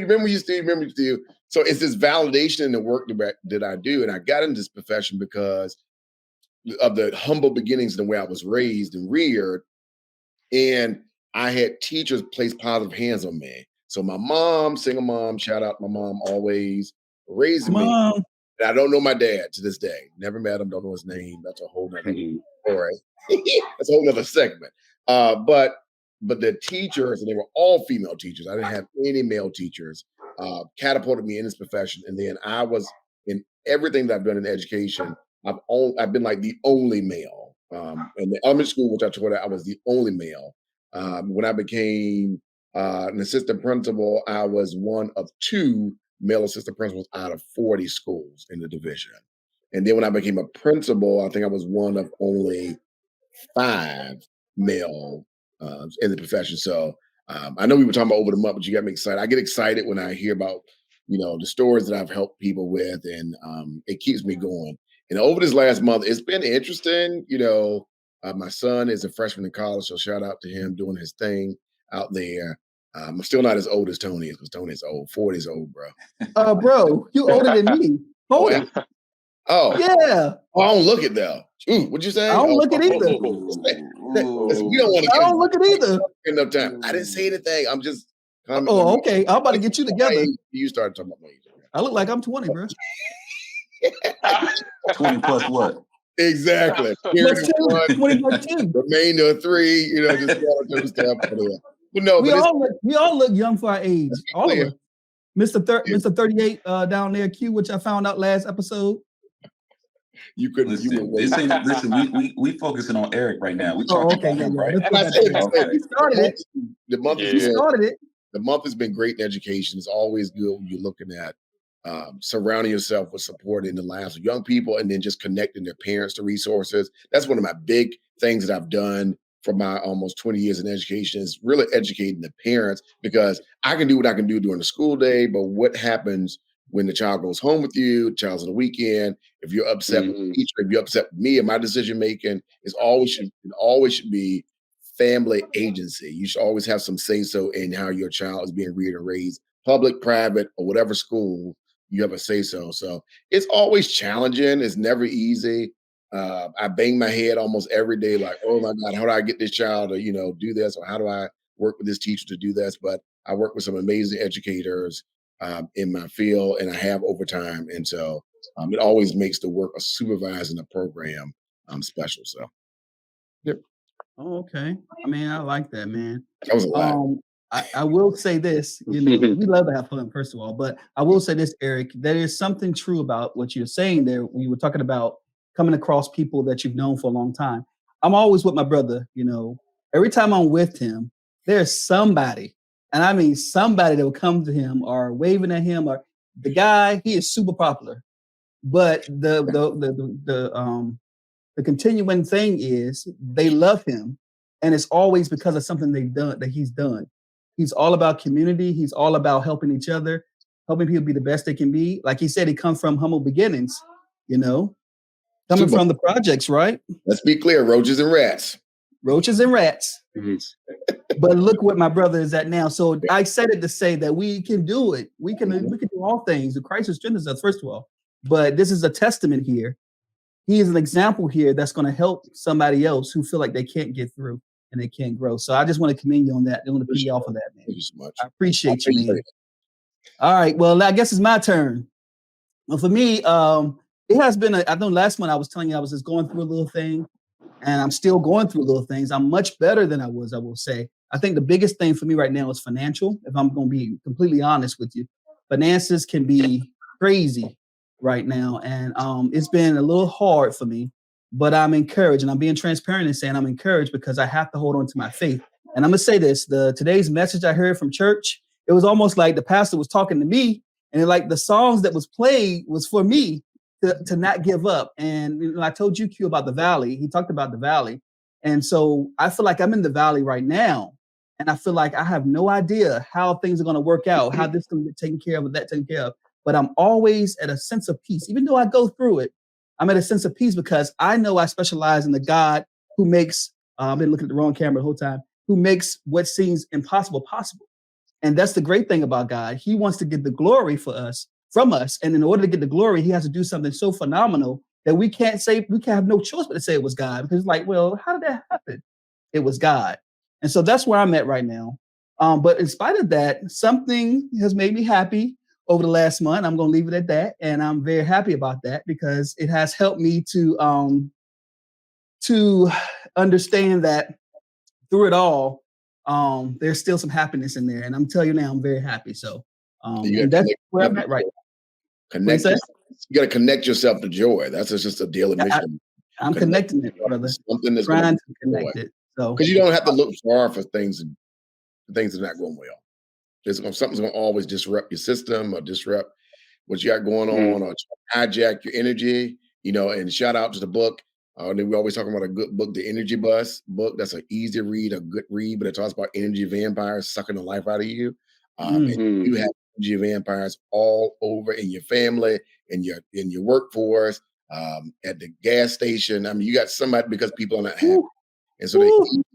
So it's this validation in the work that I do. And I got into this profession because of the humble beginnings and the way I was raised and reared. And I had teachers place positive hands on me. So my mom, single mom, shout out my mom, always raising me. Mom. And I don't know my dad to this day. Never met him, don't know his name. That's a whole nother story. That's a whole nother segment. But the teachers, and they were all female teachers. I didn't have any male teachers. Catapulted me in this profession, and then I was in everything that I've done in education. I've been like the only male. In the elementary school, which I taught at, I was the only male. When I became an assistant principal, I was one of 2 male assistant principals out of 40 schools in the division. And then when I became a principal, I think I was one of only 5 male in the profession. So I know we were talking about over the month, but you got me excited. I get excited when I hear about, the stories that I've helped people with, and it keeps me going. And over this last month, it's been interesting. My son is a freshman in college, so shout out to him doing his thing out there. I'm still not as old as Tony is, because Tony's old. 40 is old, bro. Bro, you older than me. Hold it. Oh. Yeah. Oh, I don't look it though. What'd you say? I don't look it either. We don't want to. I don't look it either. Enough time. I didn't say anything. I'm just. Oh, okay. I'm about to get you together. You started talking about my age. I look like I'm 20, bro. 20 plus what? Exactly. Plus 20 plus 2. Remainder of 3. Just all the stuff. But no, we all look young for our age. All of us. Mr. 38 down there, Q, which I found out last episode. You couldn't listen. We focusing on Eric right now. We talking about him, right? He started it. The month The month has been great in education. It's always good when you're looking at surrounding yourself with support in the lives of young people, and then just connecting their parents to resources. That's one of my big things that I've done for my almost 20 years in education, is really educating the parents, because I can do what I can do during the school day, but what happens when the child goes home with you, the child's on the weekend, if you're upset with the teacher, if you're upset with me and my decision making, it always should be family agency. You should always have some say so in how your child is being reared and raised, public, private, or whatever school. You have a say so. So it's always challenging. It's never easy. I bang my head almost every day, like, oh my God, how do I get this child to, do this? Or how do I work with this teacher to do this? But I work with some amazing educators in my field, and I have over time. And so it always makes the work of supervising a program special. So, yep. Oh, okay. I mean, I like that, man. That was a lot. I will say this, we love to have fun, first of all, but I will say this, Eric, there is something true about what you're saying there. When you were talking about coming across people that you've known for a long time. I'm always with my brother, every time I'm with him, there's somebody, and I mean somebody that will come to him or waving at him, or the guy, he is super popular. But the continuing thing is they love him, and it's always because of something he's done. He's all about community. He's all about helping each other, helping people be the best they can be. Like he said, he comes from humble beginnings, coming from the projects, right? Let's be clear, roaches and rats. Roaches and rats. But look what my brother is at now. So I said it to say that we can do it. We can do all things. The Christ strengthens us, first of all. But this is a testament here. He is an example here that's going to help somebody else who feel like they can't get through and they can't grow. So I just want to commend you on that. I want to piggy off of that, man. Thank you so much. I appreciate you, man. All right. Well, I guess it's my turn. Well, for me, it has been, I know last month I was telling you I was just going through a little thing, and I'm still going through little things. I'm much better than I was, I will say. I think the biggest thing for me right now is financial, if I'm going to be completely honest with you. Finances can be crazy right now, and it's been a little hard for me, but I'm encouraged, and I'm being transparent and saying I'm encouraged because I have to hold on to my faith. And I'm going to say this, today's message I heard from church, it was almost like the pastor was talking to me, and like the songs that was played was for me to not give up. And I told you, Q, about the valley. He talked about the valley. And so I feel like I'm in the valley right now. And I feel like I have no idea how things are going to work out, how this is going to get taken care of, or that taken care of. But I'm always at a sense of peace. Even though I go through it, I'm at a sense of peace because I know I specialize in the God who makes, I've been looking at the wrong camera the whole time, who makes what seems impossible possible. And that's the great thing about God. He wants to get the glory from us. And in order to get the glory, he has to do something so phenomenal that we can't have no choice but to say it was God. Because it's like, well, how did that happen? It was God. And so that's where I'm at right now. But in spite of that, something has made me happy over the last month. I'm going to leave it at that. And I'm very happy about that because it has helped me to understand that through it all, there's still some happiness in there. And I'm telling you now, I'm very happy. So and that's where I'm at right now. You got to connect yourself to joy. That's just a daily mission. I'm connecting it, brother. Something that's trying to connect it. So because you don't have to look far for things that are not going well. Something's going to always disrupt your system or disrupt what you got going on or hijack your energy. And shout out to the book. Then we always talking about a good book, The Energy Bus book. That's an easy read, a good read, but it talks about energy vampires sucking the life out of you. And you have energy vampires all over in your family, in your workforce, at the gas station. I mean, you got somebody because people are not happy. And so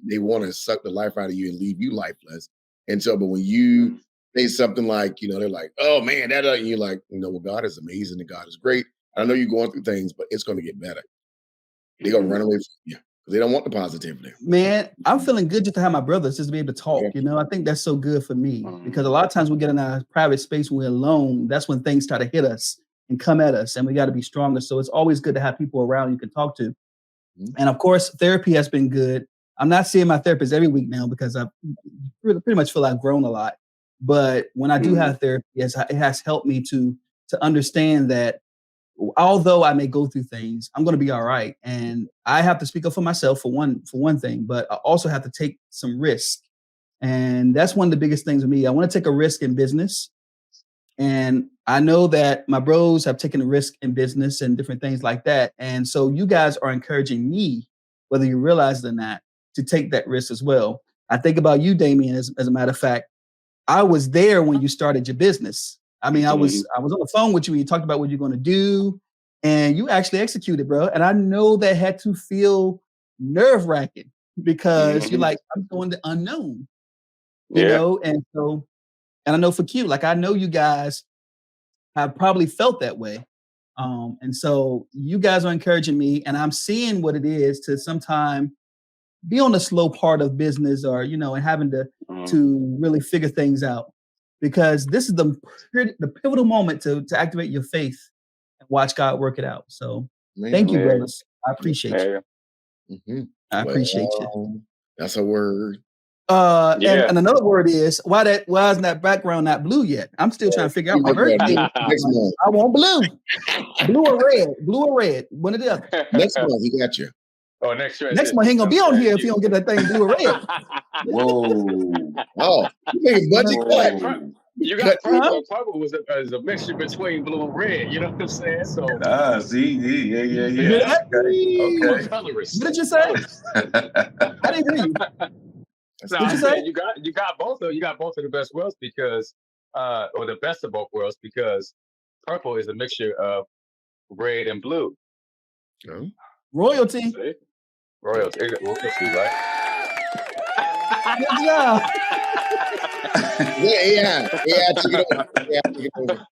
they want to suck the life out of you and leave you lifeless. And so, but when you say something like, they're like, oh man, and you're like, well, God is amazing and God is great. I know you're going through things, but it's going to get better. They're going to run away from you because they don't want the positivity. Man, I'm feeling good just to have my brothers, just to be able to talk. I think that's so good for me because a lot of times we get in our private space when we're alone. That's when things start to hit us and come at us, and we got to be stronger. So it's always good to have people around you can talk to. And of course, therapy has been good. I'm not seeing my therapist every week now because I pretty much feel I've grown a lot. But when I do have therapy, it has helped me to understand that although I may go through things, I'm going to be all right. And I have to speak up for myself for one thing, but I also have to take some risk. And that's one of the biggest things with me. I want to take a risk in business. And I know that my bros have taken a risk in business and different things like that. And so you guys are encouraging me, whether you realize it or not, to take that risk as well. I think about you, Damien, as a matter of fact. I was there when you started your business. I mean, I was on the phone with you and you talked about what you're going to do and you actually executed, bro. And I know that had to feel nerve-wracking because you're like, I'm doing the unknown, you know? And so, and I know for Q, like I know you guys have probably felt that way. And so you guys are encouraging me and I'm seeing what it is to sometime be on the slow part of business or, and having to really figure things out. Because this is the pivotal moment to activate your faith and watch God work it out. So thank you, brothers. I appreciate you. I appreciate you. That's a word. And another word is why isn't that background not blue yet? I'm still trying to figure out my birthday. I want blue. Blue or red. One or the other. Next month, he got you. Oh, next month he ain't gonna be on here if he don't get that thing blue or red. Whoa! Oh, you budget. You got purple was a mixture between blue and red. You know what I'm saying? So see, yeah. Okay. Colorist. What did you say? I didn't hear you. So What'd you say? You got both of the best worlds because or the best of both worlds because purple is a mixture of red and blue. Royalty. See? Royalty, right? Good job. AI took it over.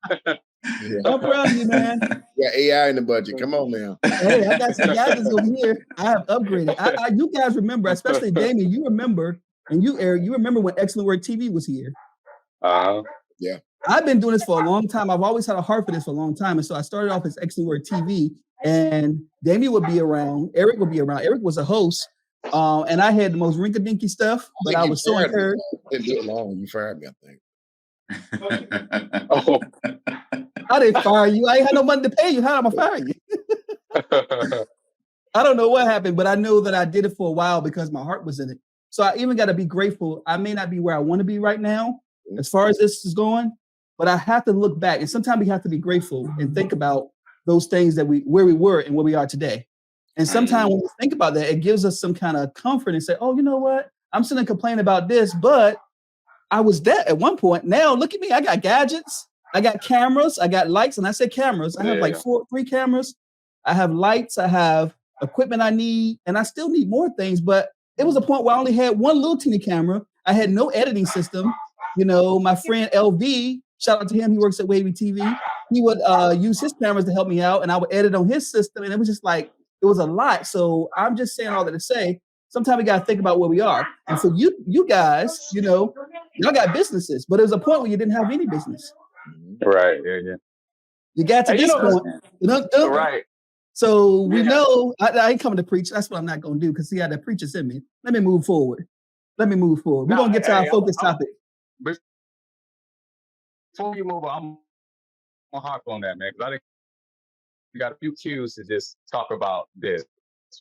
I'm proud of you, man. Yeah, AI in the budget. Come on now. Hey, I got some gadgets over here. I have upgraded. You guys remember, especially Damien, you remember, and you, Eric, you remember when Excellent Word TV was here. Yeah. I've been doing this for a long time. I've always had a heart for this for a long time. And so I started off as Excellent Word TV, and Damien would be around. Eric would be around. Eric was a host. And I had the most rinky-dinky stuff, but I was so encouraged. Didn't do it long. You fired me, I think. I didn't fire you. I ain't had no money to pay you. How am I fire you? I don't know what happened, but I know that I did it for a while because my heart was in it. So I even got to be grateful. I may not be where I want to be right now as far as this is going, but I have to look back. And sometimes we have to be grateful and think about those things that where we were and where we are today. And sometimes when we think about that, it gives us some kind of comfort and say, oh, you know what? I'm sitting and complaining about this, but I was dead at one point. Now look at me. I got gadgets. I got cameras. I got lights. And I said cameras. I have like 3 cameras. I have lights. I have equipment I need. And I still need more things. But it was a point where I only had one little teeny camera. I had no editing system. You know, my friend LV, shout out to him. He works at Wavy TV. He would use his cameras to help me out. And I would edit on his system. And it was just like, it was a lot. So I'm just saying all that to say, sometimes we got to think about where we are. And so you guys, y'all got businesses, but there's a point where you didn't have any business. Right. Yeah. You got to this point. Right. So we know I ain't coming to preach. That's what I'm not going to do because see how that preacher's in me. Let me move forward. We're going to get to our focus topic. Before you move on, I'm going to harp on that, man, because I think you got a few cues to just talk about this,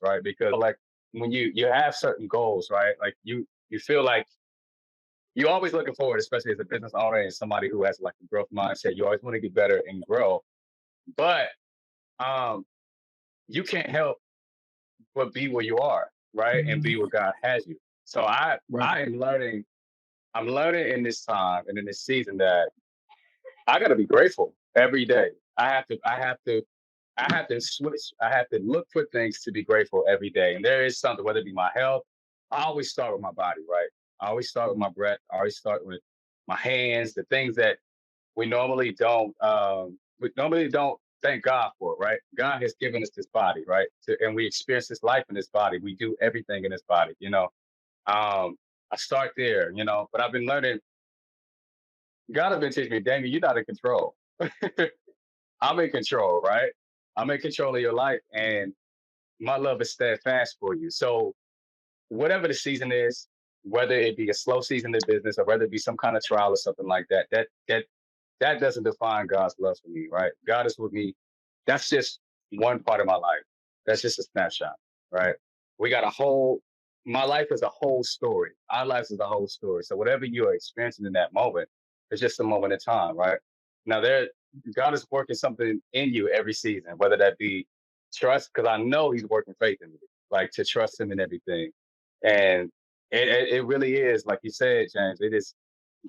right? Because like when you have certain goals, right? Like you feel like you're always looking forward, especially as a business owner and somebody who has like a growth mindset. You always want to get better and grow, but you can't help but be where you are, right? And be where God has you. So I'm learning in this time and in this season that I got to be grateful every day. I have to switch. I have to look for things to be grateful every day. And there is something, whether it be my health, I always start with my body, right? I always start with my breath. I always start with my hands, the things that we normally don't thank God for, right? God has given us this body, right? And we experience this life in this body. We do everything in this body, I start there, but I've been learning, God has been teaching me, Damien, you're not in control. I'm in control, right? I'm in control of your life, and my love is steadfast for you. So whatever the season is, whether it be a slow season in business or whether it be some kind of trial or something like that, that doesn't define God's love for me, right? God is with me. That's just one part of my life. That's just a snapshot, right? We got my life is a whole story. Our lives is a whole story. So whatever you are experiencing in that moment, it's just a moment in time, right? Now God is working something in you every season, whether that be trust, because I know he's working faith in me, like to trust him in everything. And it really is, like you said, James, it is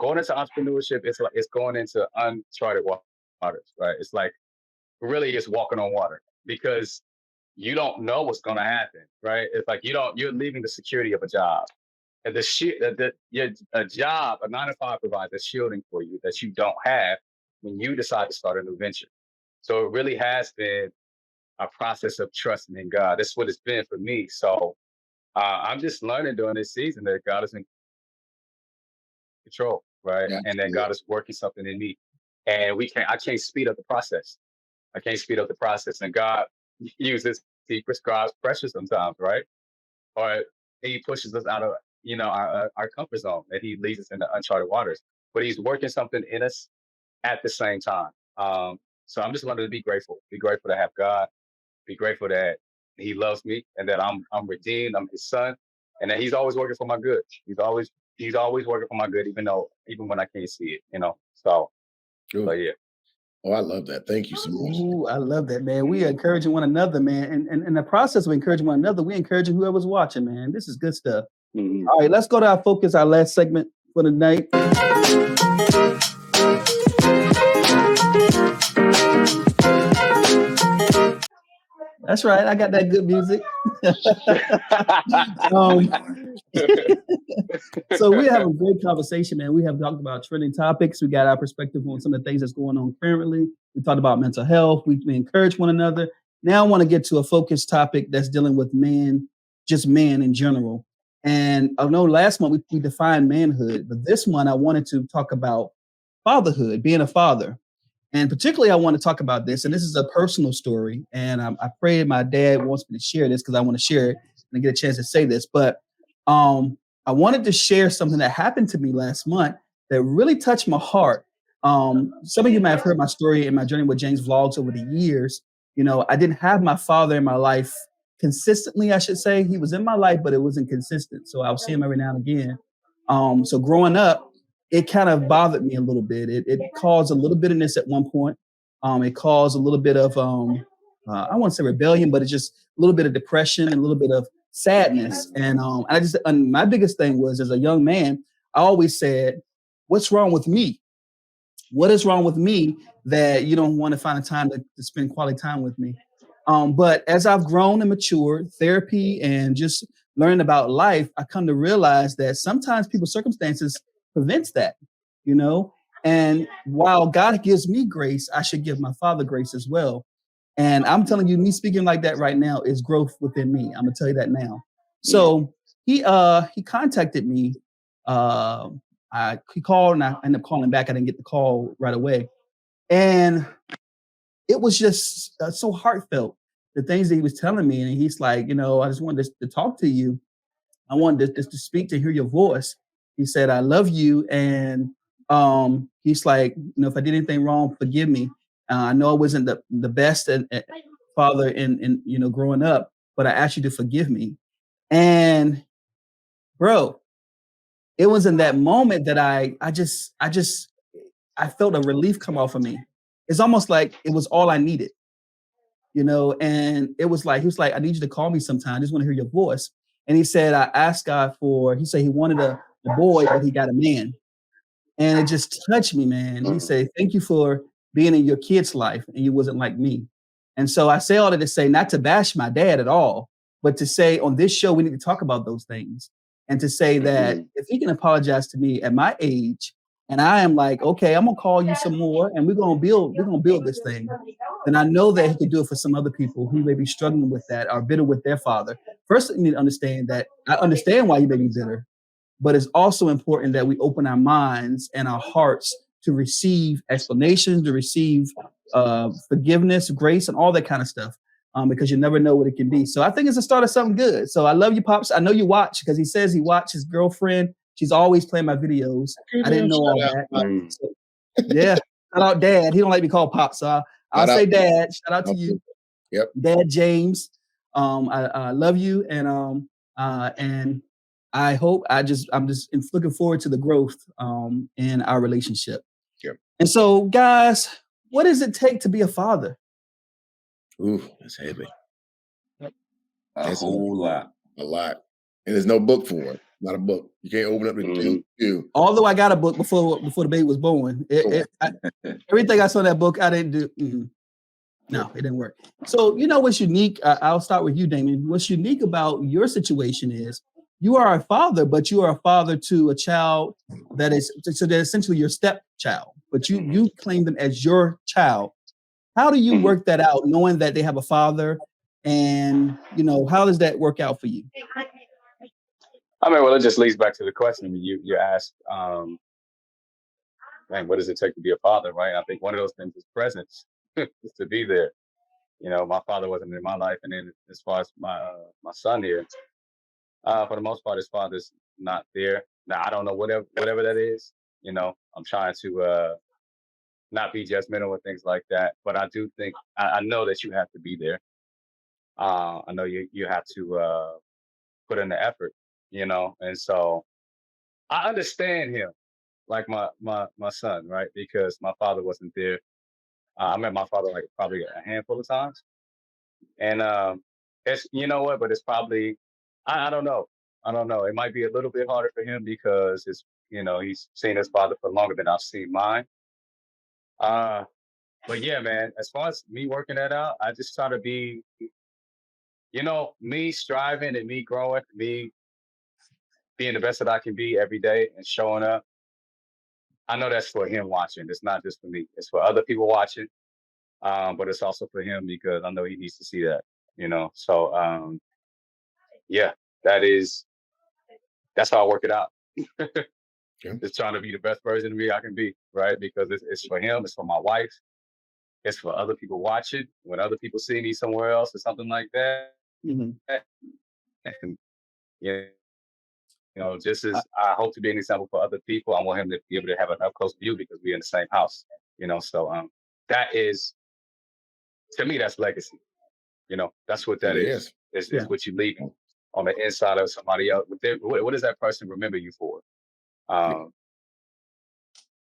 going into entrepreneurship. It's going into uncharted waters, right? It's like really just walking on water because you don't know what's going to happen, right? It's like you're leaving the security of a job, and a job, a 9-to-5 provides a shielding for you that you don't have when you decide to start a new venture. So it really has been a process of trusting in God. That's what it's been for me. So I'm just learning during this season that God is in control, right? Yeah, And that God is working something in me, and I can't speed up the process. I can't speed up the process, and God he prescribes pressure sometimes, right? Or he pushes us out of our comfort zone, and he leads us into uncharted waters. But he's working something in us at the same time. So I'm just learning to be grateful to have God, be grateful that he loves me and that I'm redeemed, I'm his son, and that he's always working for my good. He's always working for my good, even when I can't see it, So, but yeah. Oh, I love that. Thank you so much. Ooh, I love that, man. We are encouraging one another, man. And in the process of encouraging one another, we encouraging whoever's watching, man. This is good stuff. Mm-hmm. All right, let's go to our focus, our last segment for the night. That's right. I got that good music. So we have a great conversation, man. We have talked about trending topics. We got our perspective on some of the things that's going on currently. We talked about mental health. We encourage one another. Now I want to get to a focus topic that's dealing with just man in general. And I know last month we defined manhood, but this month I wanted to talk about fatherhood, being a father. And particularly, I want to talk about this, and this is a personal story. And I pray my dad wants me to share this because I want to share it and get a chance to say this. But I wanted to share something that happened to me last month that really touched my heart. Some of you might have heard my story in my Journey with James vlogs over the years. I didn't have my father in my life consistently, I should say. He was in my life, but it wasn't consistent. So I'll see him every now and again. So growing up, it kind of bothered me a little bit. It caused a little bitterness at one point. It caused a little bit of, I won't say rebellion, but it's just a little bit of depression and a little bit of sadness. And my biggest thing was, as a young man, I always said, what's wrong with me? What is wrong with me that you don't want to find a time to spend quality time with me? But as I've grown and matured, therapy and just learning about life, I come to realize that sometimes people's circumstances prevents that, and while God gives me grace, I should give my father grace as well. And I'm telling you, me speaking like that right now is growth within me. I'm gonna tell you that now. So he contacted me. He called and I ended up calling back. I didn't get the call right away. And it was just so heartfelt, the things that he was telling me. And he's like, I just wanted to talk to you. I wanted to speak, to hear your voice. He said, I love you. And he's like, if I did anything wrong, forgive me. I know I wasn't the best father in growing up, but I asked you to forgive me. And bro, it was in that moment that I felt a relief come off of me. It's almost like it was all I needed, and it was like, he was like, I need you to call me sometime. I just want to hear your voice. And he said, I asked God he said he wanted a boy, but he got a man. And it just touched me, man. He said, thank you for being in your kid's life, and you wasn't like me. And so I say all that to say, not to bash my dad at all, but to say on this show, we need to talk about those things. And to say that if he can apologize to me at my age, and I am like, okay, I'm gonna call you some more, and we're gonna build this thing, then I know that he can do it for some other people who may be struggling with that, or bitter with their father. First, you need to understand that I understand why you may be bitter, but it's also important that we open our minds and our hearts to receive explanations, to receive forgiveness, grace, and all that kind of stuff. Because you never know what it can be. So I think it's the start of something good. So I love you, Pops. I know you watch, because he says he watched his girlfriend. She's always playing my videos. I didn't know all that. So, yeah. Shout out Dad. He don't like to be called Pops. So I'll say Dad. Shout out to you. Yep. Dad James. I love you. And I hope I'm just looking forward to the growth in our relationship. Yep. And so, guys, what does it take to be a father? Ooh, that's heavy. That's a whole lot. A lot. And there's no book for it. Not a book. You can't open up the two. Although I got a book before the baby was born. Everything I saw in that book, I didn't do. No, it didn't work. So, what's unique? I'll start with you, Damien. What's unique about your situation is you are a father, but you are a father to a child that is essentially your stepchild, but you claim them as your child. How do you work that out, knowing that they have a father, and how does that work out for you? I mean, well, it just leads back to the question. I mean, you asked, man, what does it take to be a father, right? I think one of those things is presence, is to be there. My father wasn't in my life, and then as far as my son here, for the most part, his father's not there. Now, I don't know whatever that is. I'm trying to not be judgmental and things like that, but I do think I know that you have to be there. I know you have to put in the effort, and so I understand him, like my son, right? Because my father wasn't there. I met my father like probably a handful of times, and it's but it's probably I don't know. I don't know. It might be a little bit harder for him because he's seen his father for longer than I've seen mine. But yeah, man, as far as me working that out, I just try to be, me striving and me growing, me being the best that I can be every day and showing up. I know that's for him watching. It's not just for me. It's for other people watching. But it's also for him because I know he needs to see that, So yeah, that's how I work it out. Just trying to be the best version of me I can be, right? Because it's for him, it's for my wife. It's for other people watching. When other people see me somewhere else or something like that, and just as I hope to be an example for other people, I want him to be able to have an up close view because we're in the same house. So that is, to me, that's legacy. That's what that is. It's what you leave on the inside of somebody else. What does that person remember you for?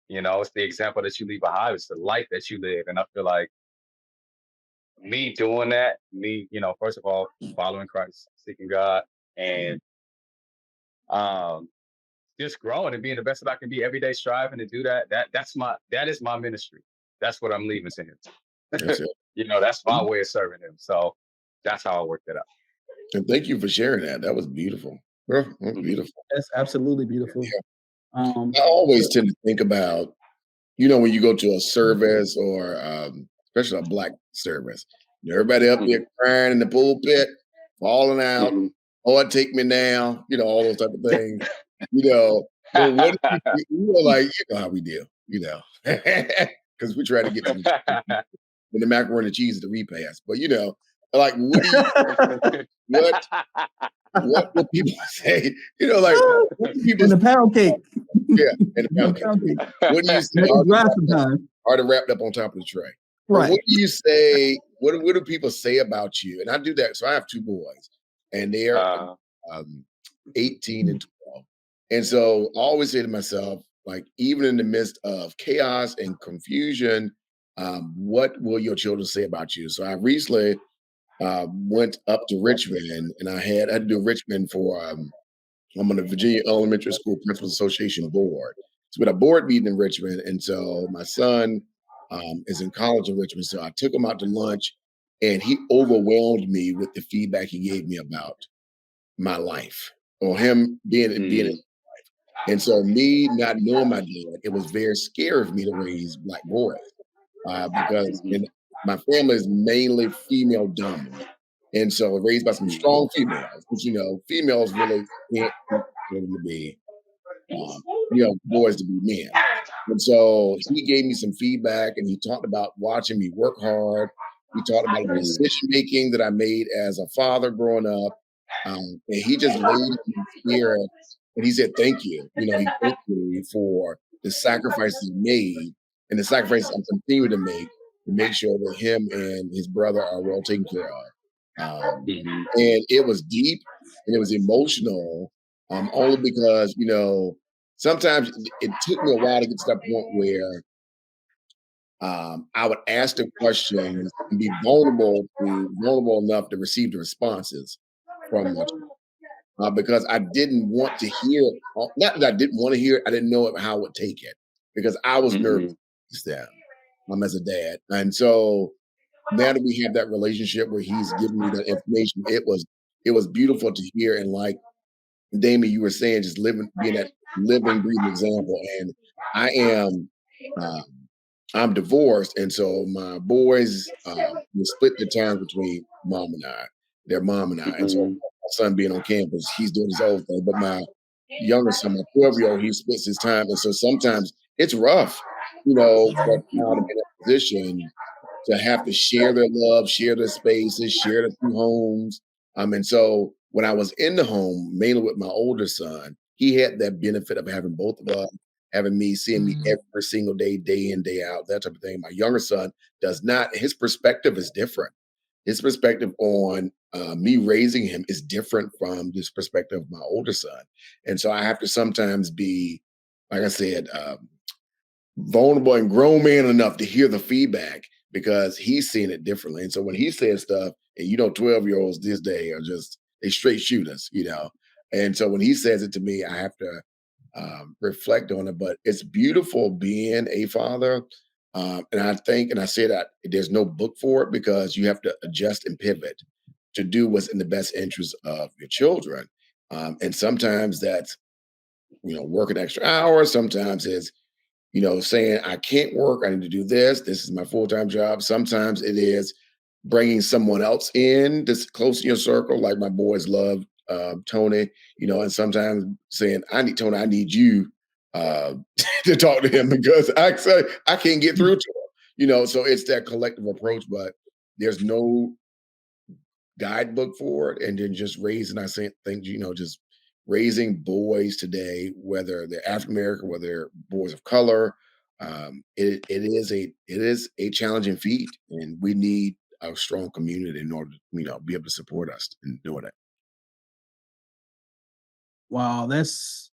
It's the example that you leave behind. It's the life that you live. And I feel like me doing that, first of all, following Christ, seeking God, and just growing and being the best that I can be every day, striving to do that. That is my ministry. That's what I'm leaving to him. That's it. That's my way of serving him. So that's how I worked it out. And thank you for sharing that. That was beautiful. Beautiful. That's absolutely beautiful. Yeah. I always tend to think about, when you go to a service or especially a Black service, everybody up there crying in the pulpit, falling out, "Oh, take me now," all those type of things. But what if like, how we deal, because we try to get to the macaroni and cheese at the repast. But like, what do you what will people say? Like, what do people And the pound cake. Yeah, and the The pound cake. pound cake. What do you say? Make it dry sometimes. Already wrapped up on top of the tray. But Right. what do you say? What do people say about you? And I do that. So I have 2 boys, and they're 18 and 12. And so I always say to myself, like, even in the midst of chaos and confusion, what will your children say about you? So I recently went up to Richmond, and I had to do Richmond for I'm on the Virginia Elementary School Principals Association board. So we had a board meeting in Richmond, and so my son is in college in Richmond. So I took him out to lunch, and he overwhelmed me with the feedback he gave me about my life, or him being in life. And so me not knowing my dad, it was very scary for me to raise Black boys because my family is mainly female dominant. And so raised by some strong females, which females really can't teach them to be, boys to be men. And so he gave me some feedback, and he talked about watching me work hard. He talked about the decision making that I made as a father growing up, and he just laid it in my spirit. And he said, "Thank you. He thanked me for the sacrifices he made and the sacrifices I'm continuing to make sure that him and his brother are well taken care of." And it was deep and it was emotional, only because sometimes it took me a while to get to that point where I would ask the questions and be vulnerable enough to receive the responses from my child. Because I didn't want to hear it. Not that I didn't want to hear it, I didn't know how I would take it because I was nervous as a dad. And so now that we have that relationship where he's giving me that information, it was beautiful to hear. And like Damien, you were saying, just being that living, breathing example. And I am, I'm divorced, and so my boys we split the time between their mom and I. And so my son being on campus, he's doing his own thing. But my younger son, my 12-year-old, he splits his time, and so sometimes it's rough, for a child to be in a position to have to share their love, share their spaces, share the 2 homes. And so when I was in the home, mainly with my older son, he had that benefit of having both of us, having me, seeing me every single day, day in, day out, that type of thing. My younger son does not. His perspective is different. His perspective on me raising him is different from this perspective of my older son. And so I have to sometimes be, like I said, vulnerable and grown man enough to hear the feedback because he's seeing it differently. And so when he says stuff, and 12-year-olds this day are just, they straight shooters, And so when he says it to me, I have to reflect on it. But it's beautiful being a father. And I think, and I say that there's no book for it because you have to adjust and pivot to do what's in the best interest of your children. And sometimes that's, working extra hours. Sometimes it's, saying I can't work, I need to do this. This is my full-time job. Sometimes it is bringing someone else in that's close to your circle, like my boys love Tony, and sometimes saying, I need you to talk to him because I can't get through to him, so it's that collective approach, but there's no guidebook for it. And then just raising, I think, just raising boys today, whether they're African American, whether they're boys of color, it is a challenging feat, and we need a strong community in order to be able to support us in doing it. Wow, that's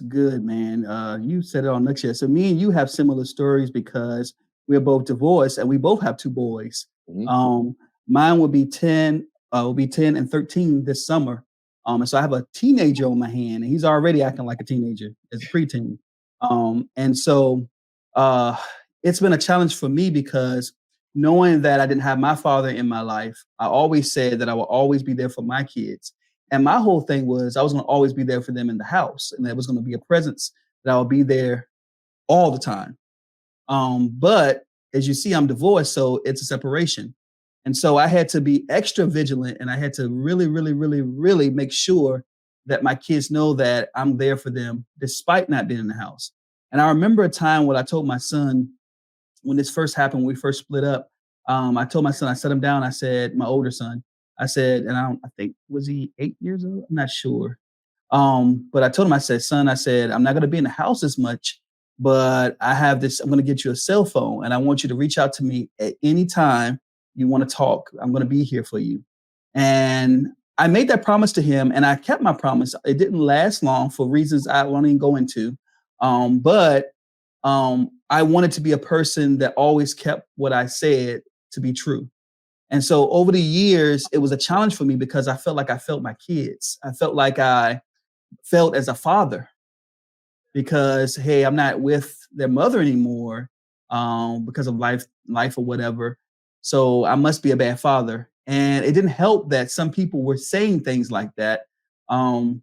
good, man. You said it on nutshell. So me and you have similar stories because we're both divorced and we both have 2 boys. Mine will be 10 and 13 this summer. And so I have a teenager on my hand, and he's already acting like a teenager as a preteen. And so it's been a challenge for me because knowing that I didn't have my father in my life, I always said that I will always be there for my kids. And my whole thing was I was going to always be there for them in the house, and there was going to be a presence that I would be there all the time. But as you see, I'm divorced, so it's a separation. And so I had to be extra vigilant, and I had to really, really, really, really make sure that my kids know that I'm there for them despite not being in the house. And I remember a time when I told my son, when this first happened, when we first split up, I told my son, I set him down. I said, my older son, I said, and I think, was he 8 years old? I'm not sure. But I told him, I said, son, I said, I'm not going to be in the house as much, but I have this, I'm going to get you a cell phone, and I want you to reach out to me at any time you want to talk. I'm going to be here for you. And I made that promise to him, and I kept my promise. It didn't last long for reasons I won't even go into. But I wanted to be a person that always kept what I said to be true. And so over the years, it was a challenge for me because I felt like I felt my kids. I felt like I felt as a father because, hey, I'm not with their mother anymore because of life or whatever. So I must be a bad father. And it didn't help that some people were saying things like that. It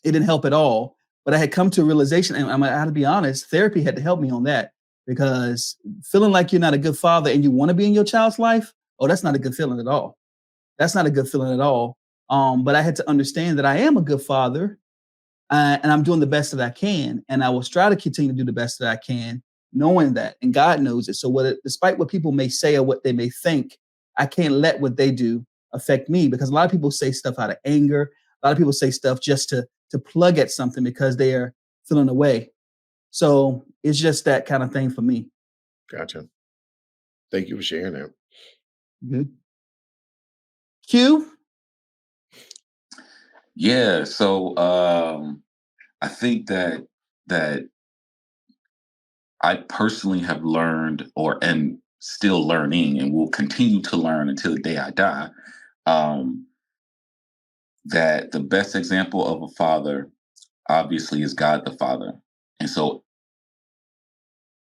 didn't help at all. But I had come to a realization, and I had to be honest, therapy had to help me on that, because feeling like you're not a good father and you want to be in your child's life, oh, that's not a good feeling at all. That's not a good feeling at all. But I had to understand that I am a good father, and I'm doing the best that I can. And I will try to continue to do the best that I can, knowing that, and God knows it. So despite what people may say or what they may think, I can't let what they do affect me, because a lot of people say stuff out of anger. A lot of people say stuff just to plug at something because they are feeling away. So it's just that kind of thing for me. Gotcha. Thank you for sharing that. Good. Q? Yeah, so I think that I personally have learned, and still learning, and will continue to learn until the day I die, that the best example of a father obviously is God the Father. And so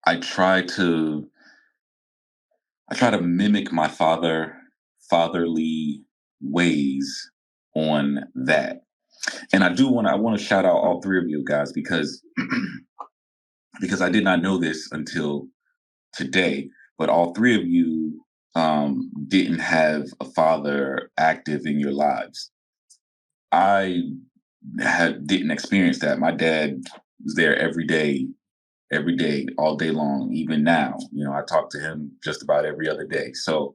I try to mimic my fatherly ways on that. And I want to shout out all three of you guys, because I did not know this until today, but all three of you didn't have a father active in your lives. I didn't experience that. My dad was there every day, all day long. Even now, I talk to him just about every other day. So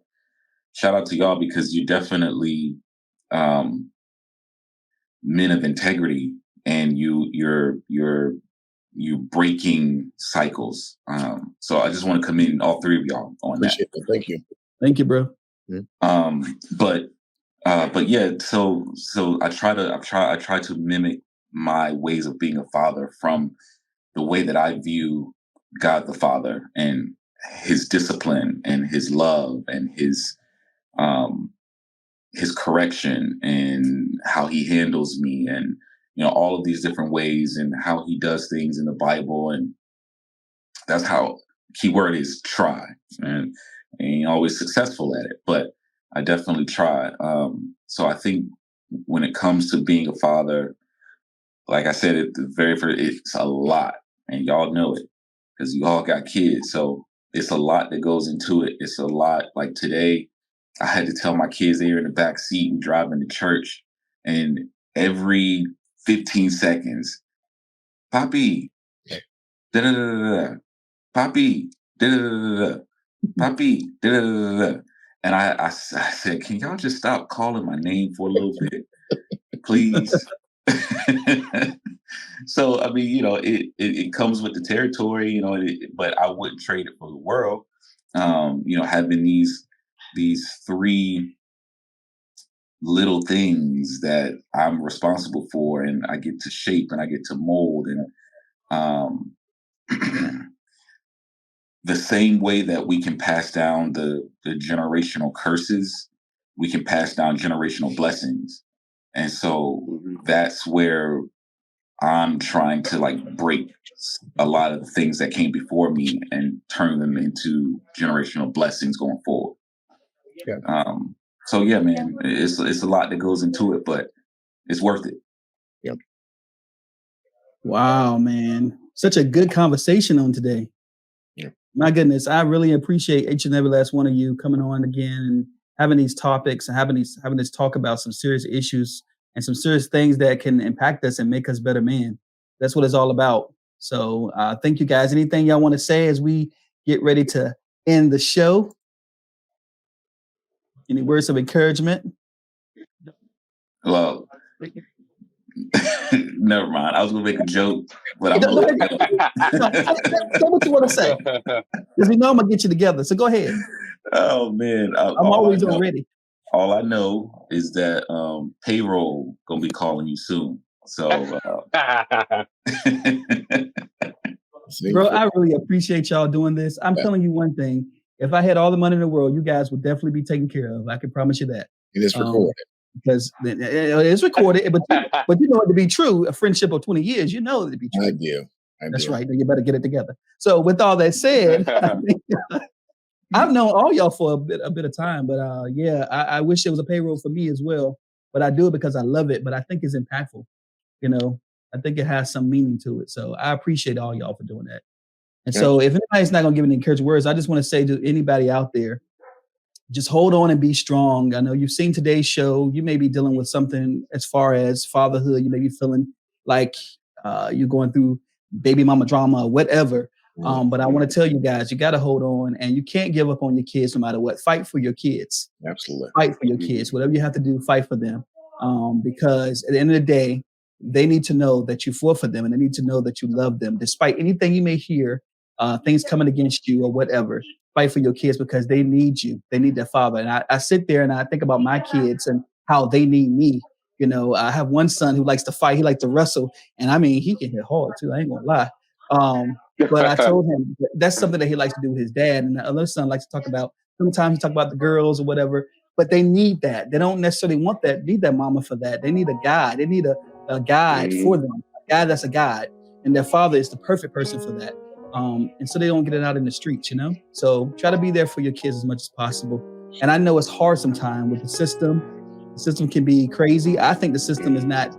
shout out to y'all, because you're definitely men of integrity, and you're breaking cycles. So I just want to commend all three of y'all on Appreciate that. it. Thank you. Thank you, bro. But yeah, so I try to mimic my ways of being a father from the way that I view God the Father, and his discipline and his love and his correction, and how he handles me, and all of these different ways, and how he does things in the Bible. And that's how, keyword is try, and ain't always successful at it, but I definitely try. So I think when it comes to being a father, like I said at the very first, it's a lot, and y'all know it because you all got kids. So it's a lot that goes into it. It's a lot. Like today, I had to tell my kids, they were in the back seat and driving to church, and every 15 seconds, Papi, da da da da da, Papi, da da da da, Papi, da da da da. And I said, can y'all just stop calling my name for a little bit, please? So I mean, it comes with the territory, but I wouldn't trade it for the world. Having these three little things that I'm responsible for, and I get to shape, and I get to mold, and the same way that we can pass down the generational curses, we can pass down generational blessings. And so that's where I'm trying to break a lot of the things that came before me and turn them into generational blessings going forward. Yeah. So yeah, man, it's a lot that goes into it, but it's worth it. Yep. Wow, man. Such a good conversation on today. Yeah. My goodness, I really appreciate each and every last one of you coming on again and having these topics and having this talk about some serious issues and some serious things that can impact us and make us better men. That's what it's all about. So thank you guys. Anything y'all want to say as we get ready to end the show? Any words of encouragement? Well, never mind. I was gonna make a joke, but I'm gonna let it go. Say what you want to say, because we know I'm gonna get you together. So go ahead. Oh man, I'm always ready. All I know is that payroll gonna be calling you soon. So, bro, I really appreciate y'all doing this. I'm telling you one thing: if I had all the money in the world, you guys would definitely be taken care of. I can promise you that. It is recorded. Because it's recorded, but you know it to be true. A friendship of 20 years, you know it to be true. I do. That's right. You better get it together. So, with all that said, I've known all y'all for a bit of time, but I wish there was a payroll for me as well. But I do it because I love it. But I think it's impactful. You know, I think it has some meaning to it. So I appreciate all y'all for doing that. And so, if anybody's not gonna give any encouraging words, I just want to say to anybody out there, just hold on and be strong. I know you've seen today's show. You may be dealing with something as far as fatherhood. You may be feeling like you're going through baby mama drama or whatever. But I want to tell you guys, you got to hold on, and you can't give up on your kids no matter what. Fight for your kids. Absolutely. Fight for your kids. Whatever you have to do, fight for them. Because at the end of the day, they need to know that you fought for them, and they need to know that you love them. Despite anything you may hear, things coming against you or whatever, fight for your kids because they need you. They need their father. And I sit there and I think about my kids and how they need me. You know, I have one son who likes to fight. He likes to wrestle. And I mean, he can hit hard too. I ain't gonna lie. But I told him that's something that he likes to do with his dad. And the other son likes to talk about, sometimes he talk about the girls or whatever, but they need that. They don't necessarily need that mama for that. They need a guide. They need a guide for them, a guy that's a guide. And their father is the perfect person for that. And so they don't get it out in the streets, you know? So try to be there for your kids as much as possible. And I know it's hard sometimes with the system. The system can be crazy. I think the system is not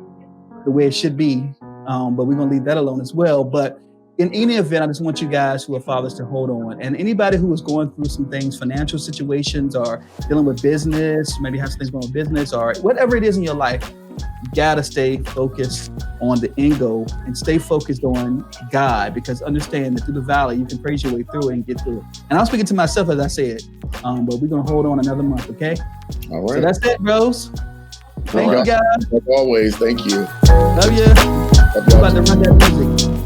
the way it should be, but we're going to leave that alone as well. But in any event, I just want you guys who are fathers to hold on. And anybody who is going through some things, financial situations or dealing with business, maybe have some things going with business or whatever it is in your life, you got to stay focused on the end goal and stay focused on God, because understand that through the valley, you can praise your way through it and get through it. And I'm speaking to myself as I said, but we're going to hold on another month, okay? All right. So that's it, bros. Thank you, guys. Like always, thank you. Love you. Love y'all. About to run that music.